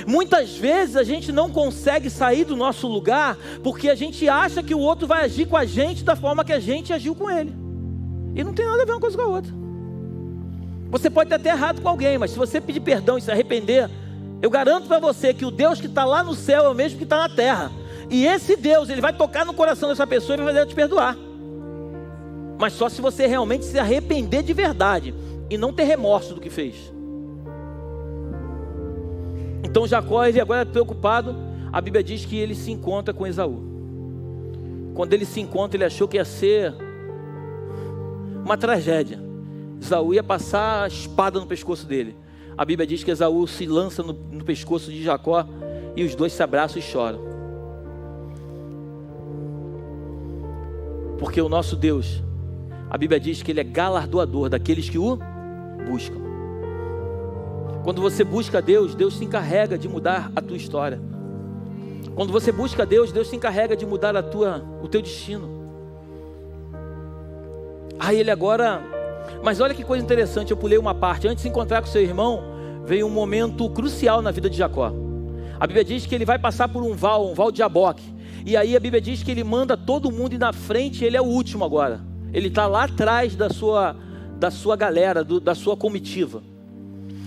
Muitas vezes a gente não consegue sair do nosso lugar, porque a gente acha que o outro vai agir com a gente da forma que a gente agiu com ele. E não tem nada a ver uma coisa com a outra. Você pode ter até errado com alguém, mas se você pedir perdão e se arrepender, eu garanto para você que o Deus que está lá no céu é o mesmo que está na terra. E esse Deus, ele vai tocar no coração dessa pessoa e vai fazer ela te perdoar. Mas só se você realmente se arrepender de verdade e não ter remorso do que fez. Então Jacó, ele agora é preocupado. A Bíblia diz que ele se encontra com Esaú. Quando ele se encontra, ele achou que ia ser uma tragédia. Esaú ia passar a espada no pescoço dele. A Bíblia diz que Esaú se lança no pescoço de Jacó e os dois se abraçam e choram. Porque o nosso Deus, a Bíblia diz que ele é galardoador daqueles que o buscam. Quando você busca Deus, Deus se encarrega de mudar a tua história. Quando você busca Deus, Deus se encarrega de mudar o teu destino. Aí ele agora... Mas olha que coisa interessante, eu pulei uma parte. Antes de se encontrar com seu irmão, veio um momento crucial na vida de Jacó. A Bíblia diz que ele vai passar por um val de Jaboque. E aí a Bíblia diz que ele manda todo mundo ir na frente, ele é o último agora. Ele está lá atrás da sua galera, da sua comitiva.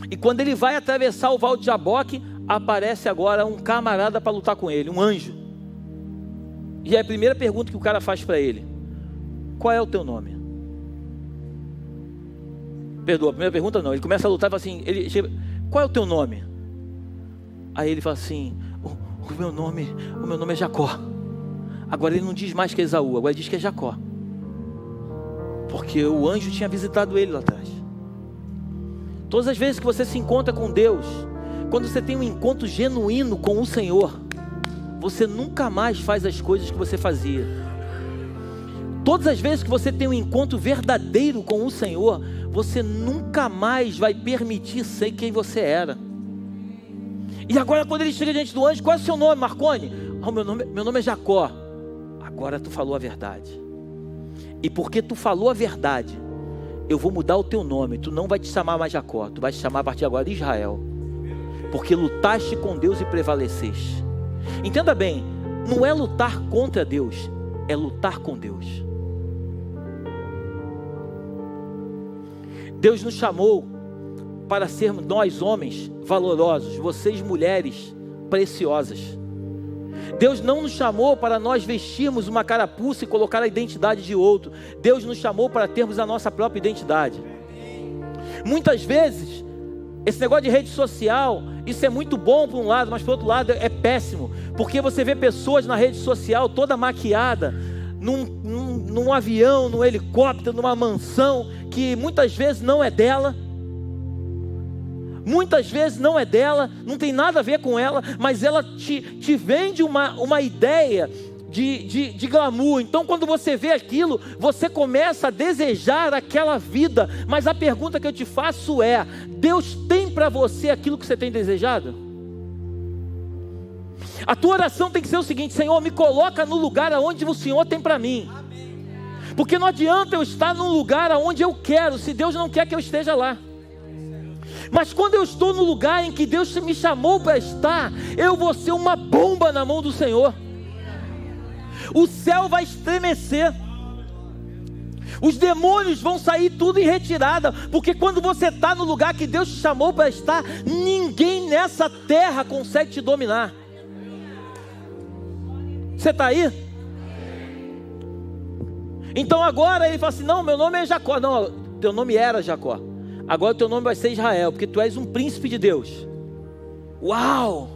E quando ele vai atravessar o val de Jaboque, aparece agora um camarada para lutar com ele, um anjo. E a primeira pergunta que o cara faz para ele: qual é o teu nome? Perdoa, a primeira pergunta não. Ele começa a lutar e fala assim, qual é o teu nome? Aí ele fala assim, o meu nome é Jacó. Agora ele não diz mais que é Esaú, agora ele diz que é Jacó. Porque o anjo tinha visitado ele lá atrás. Todas as vezes que você se encontra com Deus, quando você tem um encontro genuíno com o Senhor, você nunca mais faz as coisas que você fazia. Todas as vezes que você tem um encontro verdadeiro com o Senhor, você nunca mais vai permitir ser quem você era. E agora quando ele chega diante do anjo, qual é o seu nome, Marconi? Meu nome é Jacó. Agora tu falou a verdade. E porque tu falou a verdade, eu vou mudar o teu nome. Tu não vai te chamar mais Jacó, tu vai te chamar a partir de agora de Israel. Porque lutaste com Deus e prevaleceste. Entenda bem, não é lutar contra Deus, é lutar com Deus. Deus nos chamou para sermos nós homens valorosos, vocês mulheres preciosas. Deus não nos chamou para nós vestirmos uma carapuça e colocar a identidade de outro. Deus nos chamou para termos a nossa própria identidade. Muitas vezes, esse negócio de rede social, isso é muito bom por um lado, mas por outro lado é péssimo. Porque você vê pessoas na rede social toda maquiada, num avião, num helicóptero, numa mansão, que muitas vezes não é dela. Muitas vezes não é dela, não tem nada a ver com ela, mas ela te vende uma ideia de glamour. Então quando você vê aquilo, você começa a desejar aquela vida. Mas a pergunta que eu te faço é: Deus tem para você aquilo que você tem desejado? A tua oração tem que ser o seguinte: Senhor, me coloca no lugar aonde o Senhor tem para mim. Porque não adianta eu estar num lugar aonde eu quero, se Deus não quer que eu esteja lá. Mas quando eu estou no lugar em que Deus me chamou para estar, eu vou ser uma bomba na mão do Senhor. O céu vai estremecer. Os demônios vão sair tudo em retirada. Porque quando você está no lugar que Deus te chamou para estar, ninguém nessa terra consegue te dominar. Você está aí? Então agora ele fala assim: não, meu nome é Jacó. Não, teu nome era Jacó. Agora teu nome vai ser Israel, porque tu és um príncipe de Deus. Uau!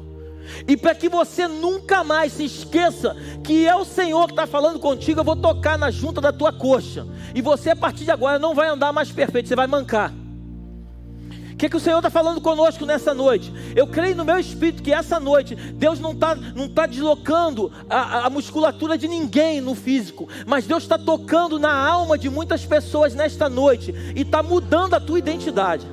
E para que você nunca mais se esqueça que é o Senhor que está falando contigo, eu vou tocar na junta da tua coxa. E você a partir de agora não vai andar mais perfeito, você vai mancar. O que o Senhor está falando conosco nessa noite? Eu creio no meu espírito que essa noite Deus não tá deslocando a musculatura de ninguém no físico, mas Deus está tocando na alma de muitas pessoas nesta noite e está mudando a tua identidade.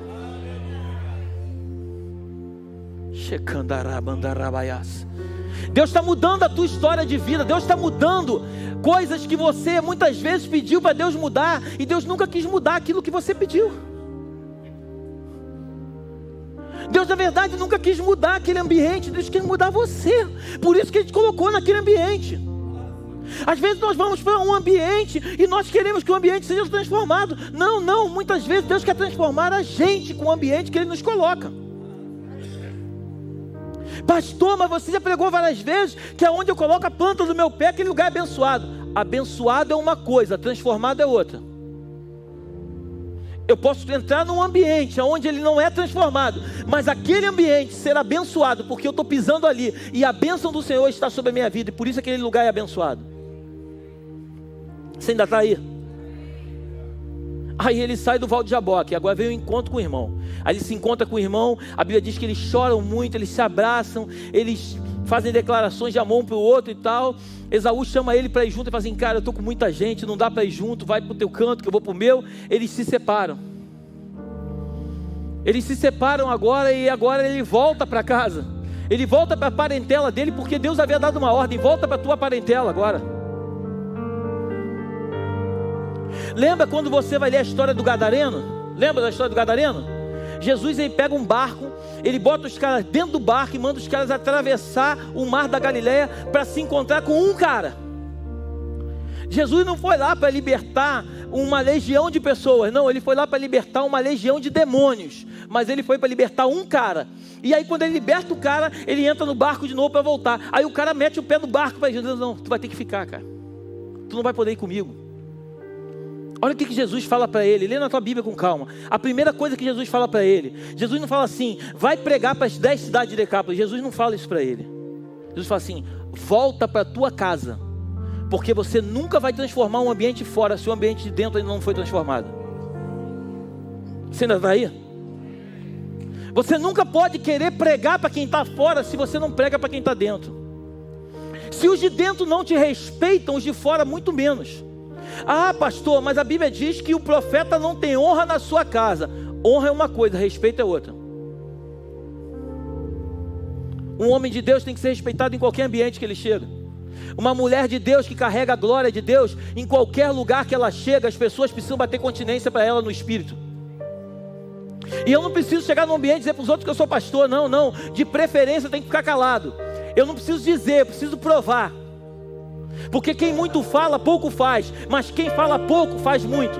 Deus está mudando a tua história de vida. Deus está mudando coisas que você muitas vezes pediu para Deus mudar, e Deus nunca quis mudar aquilo que você pediu. Deus, na verdade, nunca quis mudar aquele ambiente. Deus quis mudar você. Por isso que Ele te colocou naquele ambiente. Às vezes nós vamos para um ambiente e nós queremos que o ambiente seja transformado. Não, muitas vezes Deus quer transformar a gente com o ambiente que Ele nos coloca. Pastor, mas você já pregou várias vezes que aonde eu coloco a planta do meu pé, aquele lugar é abençoado. Abençoado é uma coisa, transformado é outra. Eu posso entrar num ambiente onde ele não é transformado, mas aquele ambiente será abençoado, porque eu estou pisando ali, e a bênção do Senhor está sobre a minha vida, e por isso aquele lugar é abençoado. Você ainda está aí? Aí ele sai do Val de Jaboque, agora veio um encontro com o irmão. Aí ele se encontra com o irmão, a Bíblia diz que eles choram muito, eles se abraçam, eles fazem declarações de amor um para o outro e tal. Esaú chama ele para ir junto e fala assim: cara, eu estou com muita gente, não dá para ir junto, vai para o teu canto que eu vou para o meu. Eles se separam. Eles se separam agora, e agora ele volta para casa. Ele volta para a parentela dele, porque Deus havia dado uma ordem: volta para a tua parentela agora. Lembra quando você vai ler a história do Gadareno? Lembra da história do Gadareno? Jesus, ele pega um barco, ele bota os caras dentro do barco e manda os caras atravessar o mar da Galileia para se encontrar com um cara. Jesus não foi lá para libertar uma legião de pessoas, não, ele foi lá para libertar uma legião de demônios, mas ele foi para libertar um cara. E aí quando ele liberta o cara, ele entra no barco de novo para voltar. Aí o cara mete o pé no barco para Jesus: não, tu vai ter que ficar, cara, tu não vai poder ir comigo. Olha o que Jesus fala para ele. Lê na tua Bíblia com calma. A primeira coisa que Jesus fala para ele, Jesus não fala assim: vai pregar para as 10 cidades de Decápolis. Jesus não fala isso para ele. Jesus fala assim: volta para a tua casa, porque você nunca vai transformar um ambiente fora se o ambiente de dentro ainda não foi transformado. Você ainda está aí? Você nunca pode querer pregar para quem está fora se você não prega para quem está dentro. Se os de dentro não te respeitam, os de fora muito menos. Ah, pastor, mas a Bíblia diz que o profeta não tem honra na sua casa. Honra é uma coisa, respeito é outra. Um homem de Deus tem que ser respeitado em qualquer ambiente que ele chega. Uma mulher de Deus que carrega a glória de Deus, em qualquer lugar que ela chega, as pessoas precisam bater continência para ela no espírito. E eu não preciso chegar no ambiente e dizer para os outros que eu sou pastor, não. De preferência tem que ficar calado. Eu não preciso dizer, eu preciso provar. Porque quem muito fala, pouco faz. Mas quem fala pouco, faz muito.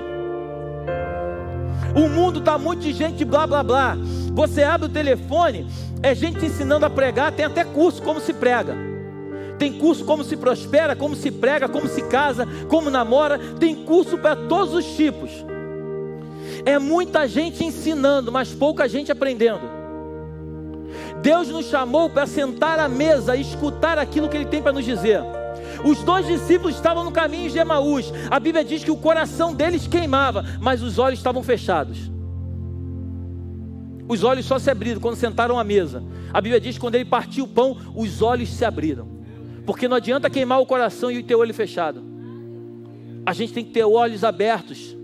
O mundo está muito de gente de blá blá blá. Você abre o telefone, é gente ensinando a pregar. Tem até curso como se prega. Tem curso como se prospera, como se prega, como se casa, como namora. Tem curso para todos os tipos. É muita gente ensinando, mas pouca gente aprendendo. Deus nos chamou para sentar à mesa e escutar aquilo que Ele tem para nos dizer. Os 2 discípulos estavam no caminho de Emaús. A Bíblia diz que o coração deles queimava, mas os olhos estavam fechados. Os olhos só se abriram quando sentaram à mesa. A Bíblia diz que quando Ele partiu o pão, os olhos se abriram. Porque não adianta queimar o coração e o teu olho fechado. A gente tem que ter olhos abertos.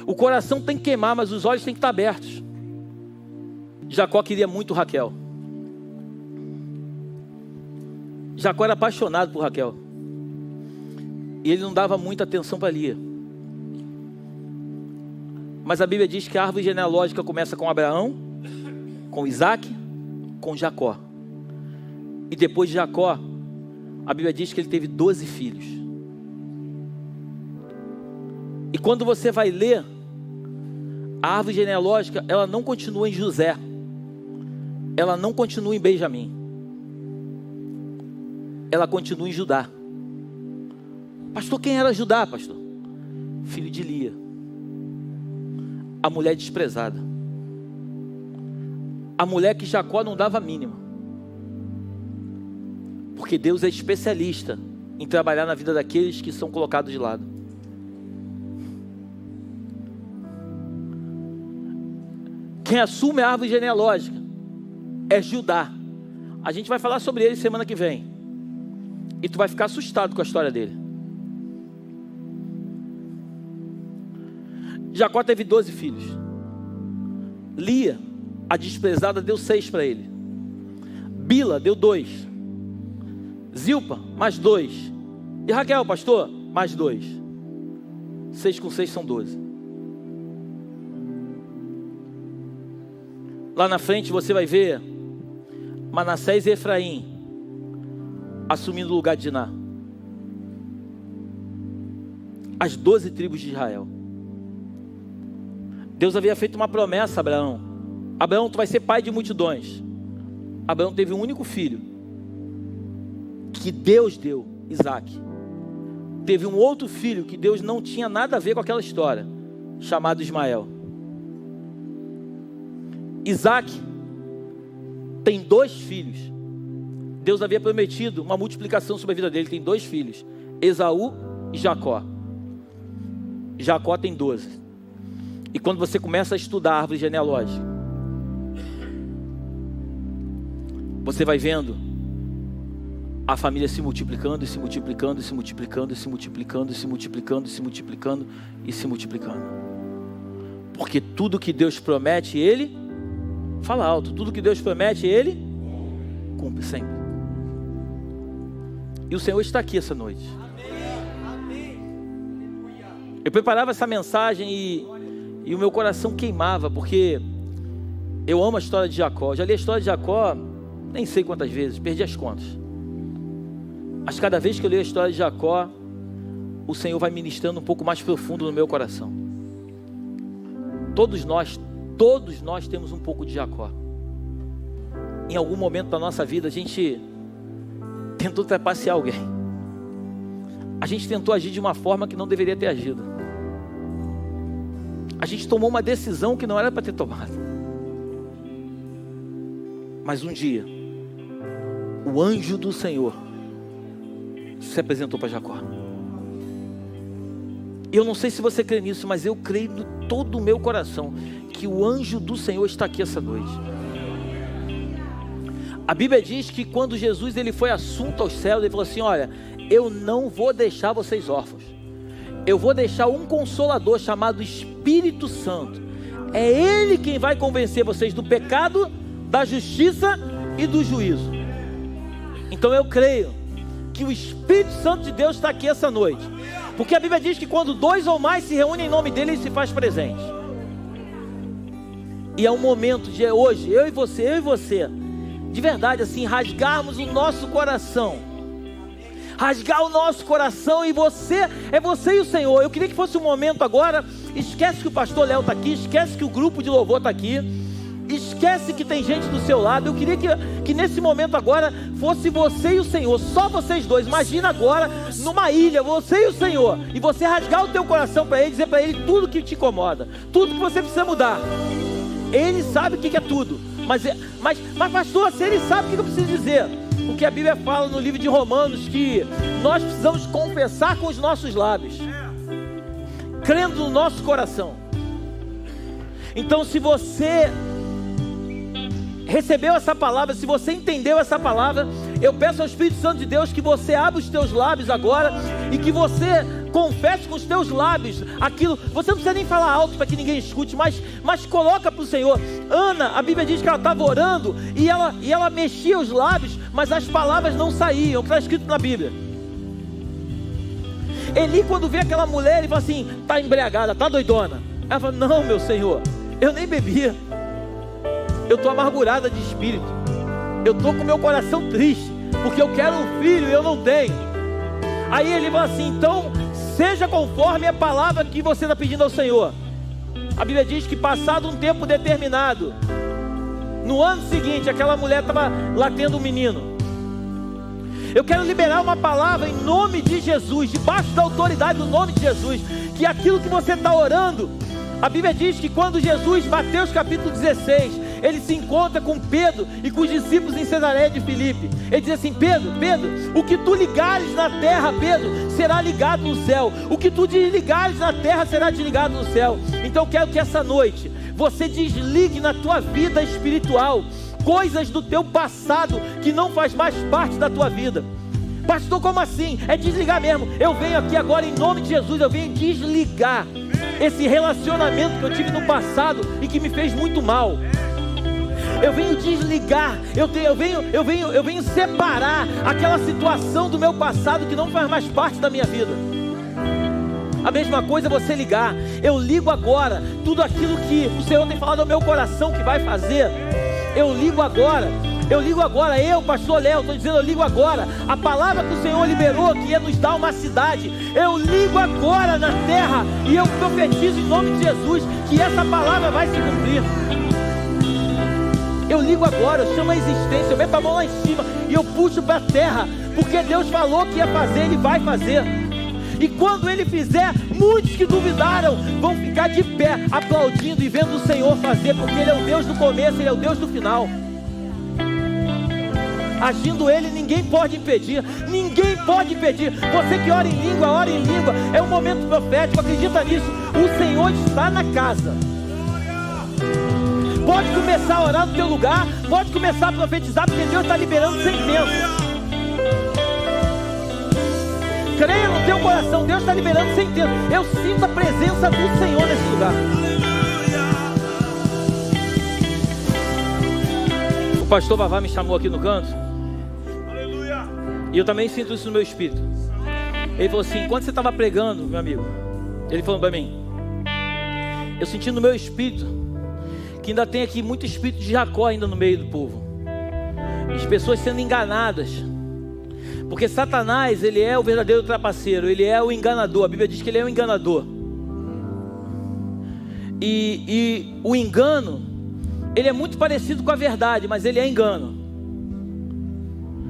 O coração tem que queimar, mas os olhos têm que estar abertos. Jacó queria muito Raquel. Jacó era apaixonado por Raquel. E ele não dava muita atenção para Lia. Mas a Bíblia diz que a árvore genealógica começa com Abraão, com Isaac, com Jacó. E depois de Jacó, a Bíblia diz que ele teve 12 filhos. E quando você vai ler, a árvore genealógica, ela não continua em José. Ela não continua em Benjamim. Ela continua em Judá. Pastor, quem era Judá, pastor? Filho de Lia, a mulher desprezada, a mulher que Jacó não dava a mínima, porque Deus é especialista em trabalhar na vida daqueles que são colocados de lado. Quem assume a árvore genealógica é Judá. A gente vai falar sobre ele semana que vem. E tu vai ficar assustado com a história dele. Jacó teve 12 filhos. Lia, a desprezada, deu 6 para ele. Bila deu 2. Zilpa, mais 2. E Raquel, pastor, mais 2. 6 com 6 são 12. Lá na frente você vai ver Manassés e Efraim assumindo o lugar de Diná. As 12 tribos de Israel. Deus havia feito uma promessa a Abraão. Abraão, tu vai ser pai de multidões. Abraão teve um único filho, que Deus deu, Isaque. Teve um outro filho que Deus não tinha nada a ver com aquela história, chamado Ismael. Isaque tem 2 filhos. Deus havia prometido uma multiplicação sobre a vida dele. Tem 2 filhos, Esaú e Jacó. Jacó tem 12. E quando você começa a estudar a árvore genealógica, você vai vendo a família se multiplicando e se multiplicando e se multiplicando e se multiplicando e se multiplicando e se multiplicando e se multiplicando. Porque tudo que Deus promete, Ele fala alto. Tudo que Deus promete, Ele cumpre sempre. E o Senhor está aqui essa noite. Eu preparava essa mensagem e o meu coração queimava, porque eu amo a história de Jacó. Já li a história de Jacó, nem sei quantas vezes, perdi as contas. Mas cada vez que eu leio a história de Jacó, o Senhor vai ministrando um pouco mais profundo no meu coração. Todos nós temos um pouco de Jacó. Em algum momento da nossa vida, a gente tentou trapacear alguém. A gente tentou agir de uma forma que não deveria ter agido. A gente tomou uma decisão que não era para ter tomado. Mas um dia, o anjo do Senhor se apresentou para Jacó. Eu não sei se você crê nisso, mas eu creio de todo o meu coração que o anjo do Senhor está aqui essa noite. A Bíblia diz que quando Jesus ele foi assunto aos céus, ele falou assim: olha, eu não vou deixar vocês órfãos. Eu vou deixar um consolador chamado Espírito Santo. É Ele quem vai convencer vocês do pecado, da justiça e do juízo. Então eu creio que o Espírito Santo de Deus está aqui essa noite. Porque a Bíblia diz que quando 2 ou mais se reúnem em nome dele, ele se faz presente. E é um momento de hoje, eu e você, de verdade assim, rasgarmos o nosso coração. Rasgar o nosso coração, e é você e o Senhor. Eu queria que fosse um momento agora. Esquece que o pastor Léo está aqui, esquece que o grupo de louvor está aqui, esquece que tem gente do seu lado. Eu queria que nesse momento agora fosse você e o Senhor, só vocês dois. Imagina agora numa ilha, você e o Senhor, e você rasgar o teu coração para Ele, dizer para Ele tudo que te incomoda, tudo que você precisa mudar. Ele sabe o que é tudo, mas pastor, se Ele sabe o que eu preciso dizer, porque a Bíblia fala no livro de Romanos que nós precisamos confessar com os nossos lábios, crendo no nosso coração. Então, se você recebeu essa palavra, se você entendeu essa palavra, eu peço ao Espírito Santo de Deus que você abra os teus lábios agora e que você confesse com os teus lábios aquilo. Você não precisa nem falar alto para que ninguém escute, mas coloca para o Senhor. Ana, a Bíblia diz que ela estava orando e ela mexia os lábios, mas as palavras não saíam, que está escrito na Bíblia. Eli, quando vê aquela mulher, ele fala assim: está embriagada, está doidona. Ela fala: não, meu Senhor, eu nem bebia, eu estou amargurada de espírito, eu estou com meu coração triste, porque eu quero um filho e eu não tenho. Aí ele fala assim: então seja conforme a palavra que você está pedindo ao Senhor. A Bíblia diz que passado um tempo determinado, no ano seguinte, aquela mulher estava lá tendo um menino. Eu quero liberar uma palavra em nome de Jesus, debaixo da autoridade do nome de Jesus, que aquilo que você está orando, a Bíblia diz que quando Jesus, Mateus capítulo 16, ele se encontra com Pedro e com os discípulos em Cesareia de Filipe, ele diz assim: Pedro, o que tu ligares na terra, Pedro, será ligado no céu, o que tu desligares na terra será desligado no céu. Então eu quero que essa noite você desligue na tua vida espiritual coisas do teu passado que não faz mais parte da tua vida. Pastor, como assim? É desligar mesmo. Eu venho aqui agora em nome de Jesus, eu venho desligar esse relacionamento que eu tive no passado e que me fez muito mal. Eu venho desligar, eu venho separar aquela situação do meu passado que não faz mais parte da minha vida. A mesma coisa é você ligar. Eu ligo agora tudo aquilo que o Senhor tem falado ao meu coração que vai fazer. Eu ligo agora, pastor Léo, estou dizendo, eu ligo agora a palavra que o Senhor liberou, que ia nos dar uma cidade. Eu ligo agora na terra e eu profetizo em nome de Jesus que essa palavra vai se cumprir. Eu ligo agora, eu chamo a existência, eu meto a mão lá em cima e eu puxo para a terra, porque Deus falou que ia fazer, Ele vai fazer. E quando Ele fizer, muitos que duvidaram vão ficar de pé, aplaudindo e vendo o Senhor fazer, porque Ele é o Deus do começo, Ele é o Deus do final. Agindo Ele, ninguém pode impedir. Ninguém pode impedir. Você que ora em língua, é um momento profético, acredita nisso. O Senhor está na casa. Pode começar a orar no teu lugar, pode começar a profetizar, porque Deus está liberando sentença. Creia no teu coração, Deus está liberando sentença. Eu sinto a presença do Senhor nesse lugar. O pastor Vavá me chamou aqui no canto. E eu também sinto isso no meu espírito. Ele falou assim, enquanto você estava pregando, meu amigo, ele falou para mim, eu senti no meu espírito que ainda tem aqui muito espírito de Jacó ainda no meio do povo. As pessoas sendo enganadas. Porque Satanás, ele é o verdadeiro trapaceiro, ele é o enganador. A Bíblia diz que ele é o enganador. E o engano, ele é muito parecido com a verdade, mas ele é engano.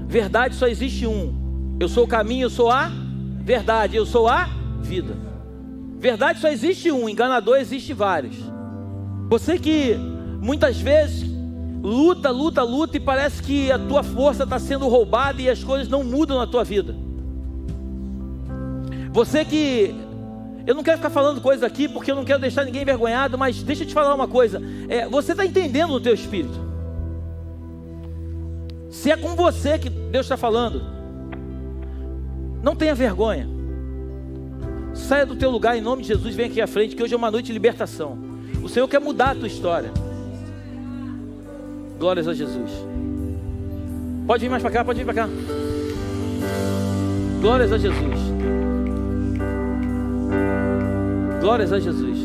Verdade só existe um. Eu sou o caminho, eu sou a verdade, eu sou a vida. Verdade só existe um, enganador existe vários. Você que muitas vezes luta e parece que a tua força está sendo roubada e as coisas não mudam na tua vida. Você que... Eu não quero ficar falando coisas aqui porque eu não quero deixar ninguém envergonhado, mas deixa eu te falar uma coisa. Você está entendendo no teu espírito. Se é com você que Deus está falando, não tenha vergonha. Saia do teu lugar em nome de Jesus, vem aqui à frente, que hoje é uma noite de libertação. O Senhor quer mudar a tua história. Glórias a Jesus. Pode vir mais para cá, pode vir para cá. Glórias a Jesus. Glórias a Jesus.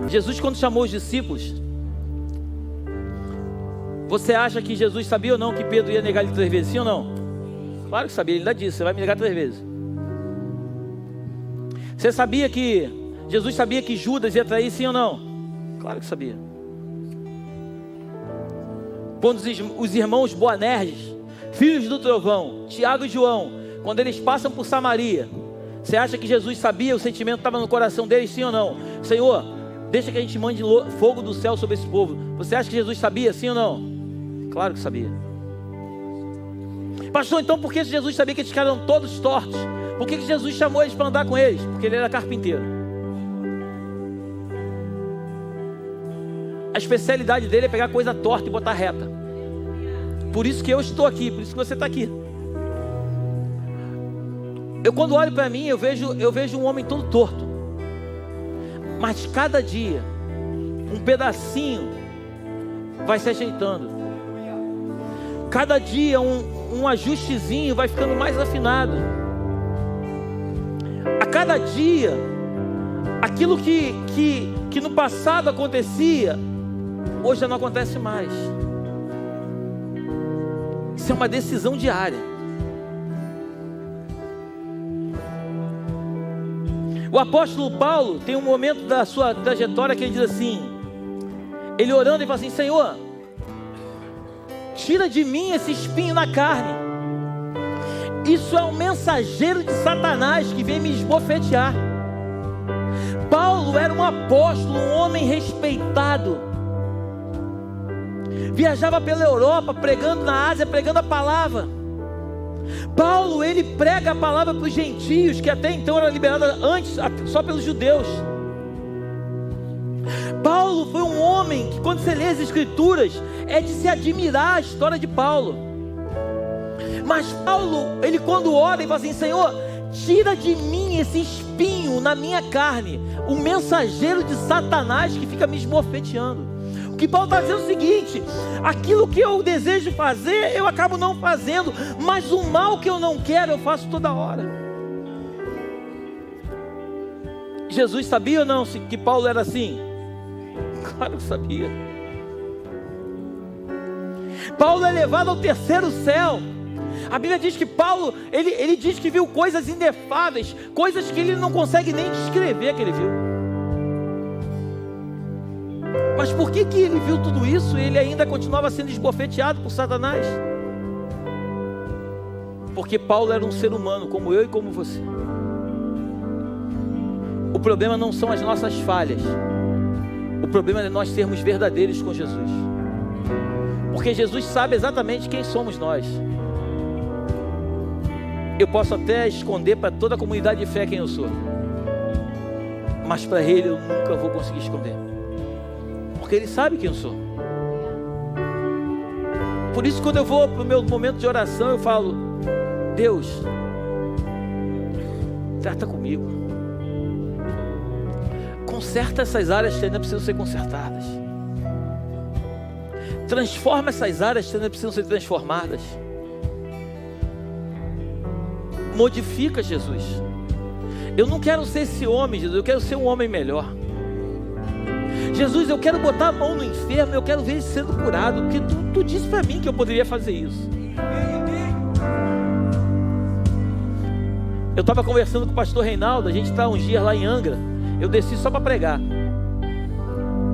Jesus, quando chamou os discípulos, você acha que Jesus sabia ou não que Pedro ia negar ele 3 vezes? Sim ou não? Claro que sabia, ele ainda disse, você vai me negar 3 vezes. Você sabia que Jesus sabia que Judas ia trair, sim ou não? Claro que sabia. Quando os irmãos Boanerges, filhos do trovão, Tiago e João, quando eles passam por Samaria, você acha que Jesus sabia, o sentimento estava no coração deles, sim ou não? Senhor, deixa que a gente mande fogo do céu sobre esse povo. Você acha que Jesus sabia, sim ou não? Claro que sabia. Pastor, então por que Jesus sabia que eles eram todos tortos? Por que Jesus chamou eles para andar com eles? Porque ele era carpinteiro. A especialidade dele é pegar coisa torta e botar reta. Por isso que eu estou aqui, por isso que você está aqui. Eu quando olho para mim, eu vejo um homem todo torto. Mas cada dia, um pedacinho vai se ajeitando. Cada dia um ajustezinho vai ficando mais afinado. A cada dia, aquilo que no passado acontecia, hoje já não acontece mais. Isso é uma decisão diária. O apóstolo Paulo tem um momento da sua trajetória que ele diz assim, ele orando e fala assim, Senhor, tira de mim esse espinho na carne. Isso é um mensageiro de Satanás que vem me esbofetear. Paulo era um apóstolo, um homem respeitado. Viajava pela Europa, pregando na Ásia, pregando a palavra. Paulo, ele prega a palavra para os gentios, que até então era liberada antes só pelos judeus. Paulo foi um homem que, quando você lê as Escrituras, é de se admirar a história de Paulo. Mas Paulo, ele quando ora e fala assim: Senhor, tira de mim esse espinho na minha carne, o mensageiro de Satanás que fica me esbofeteando. O que Paulo está dizendo é o seguinte: aquilo que eu desejo fazer, eu acabo não fazendo, mas o mal que eu não quero, eu faço toda hora. Jesus sabia ou não que Paulo era assim? Claro que sabia. Paulo é levado ao terceiro céu. A Bíblia diz que Paulo, ele diz que viu coisas inefáveis, coisas que ele não consegue nem descrever que ele viu. Mas por que ele viu tudo isso e ele ainda continuava sendo esbofeteado por Satanás? Porque Paulo era um ser humano, como eu e como você. O problema não são as nossas falhas. O problema é nós sermos verdadeiros com Jesus. Porque Jesus sabe exatamente quem somos nós. Eu posso até esconder para toda a comunidade de fé quem eu sou, mas para Ele eu nunca vou conseguir esconder, porque Ele sabe quem eu sou. Por isso, quando eu vou para o meu momento de oração, eu falo: Deus, trata comigo, conserta essas áreas que ainda precisam ser consertadas, transforma essas áreas que ainda precisam ser transformadas. Modifica, Jesus. Eu não quero ser esse homem, Jesus, eu quero ser um homem melhor. Jesus, eu quero botar a mão no enfermo, eu quero ver ele sendo curado, porque tu disse para mim que eu poderia fazer isso. Eu estava conversando com o pastor Reinaldo, a gente está uns dias lá em Angra, eu desci só para pregar,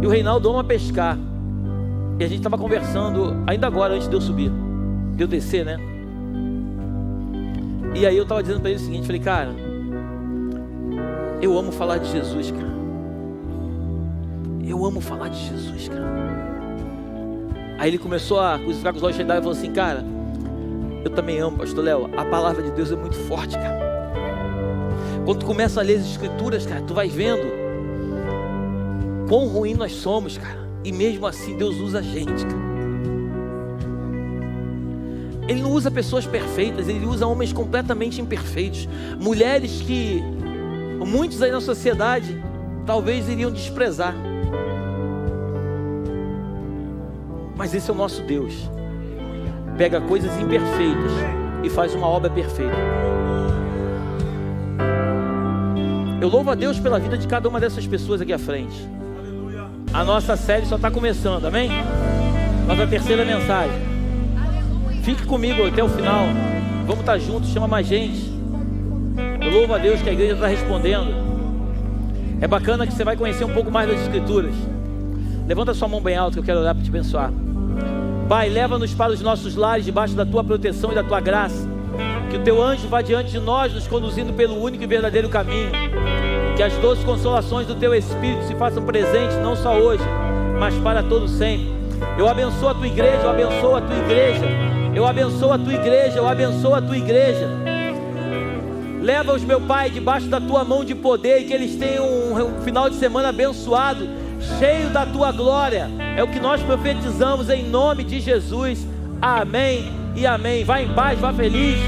e o Reinaldo ama pescar, e a gente estava conversando, ainda agora, antes de eu subir, de eu descer, né? E aí eu estava dizendo para ele o seguinte, falei: cara, eu amo falar de Jesus, cara. Eu amo falar de Jesus, cara. Aí ele começou a ficar com os olhos cheios d'água e falou assim: cara, eu também amo, pastor Léo. A palavra de Deus é muito forte, cara. Quando tu começa a ler as Escrituras, cara, tu vai vendo quão ruim nós somos, cara. E mesmo assim Deus usa a gente, cara. Ele não usa pessoas perfeitas, Ele usa homens completamente imperfeitos, mulheres que muitos aí na sociedade talvez iriam desprezar, mas esse é o nosso Deus. Pega coisas imperfeitas e faz uma obra perfeita. Eu louvo a Deus pela vida de cada uma dessas pessoas aqui à frente. A nossa série só está começando, amém? Nossa terceira mensagem. Fique comigo até o final. Vamos estar juntos, chama mais gente. Eu louvo a Deus que a igreja está respondendo. É bacana que você vai conhecer um pouco mais das Escrituras. Levanta sua mão bem alta que eu quero orar para te abençoar. Pai, leva-nos para os nossos lares debaixo da Tua proteção e da Tua graça. Que o Teu anjo vá diante de nós, nos conduzindo pelo único e verdadeiro caminho. Que as doces consolações do Teu Espírito se façam presentes, não só hoje, mas para todo sempre. Eu abençoo a Tua igreja, eu abençoo a Tua igreja. Eu abençoo a Tua igreja, eu abençoo a Tua igreja. Leva-os, meu Pai, debaixo da Tua mão de poder, e que eles tenham um final de semana abençoado, cheio da Tua glória. É o que nós profetizamos em nome de Jesus. Amém e amém. Vá em paz, vá feliz.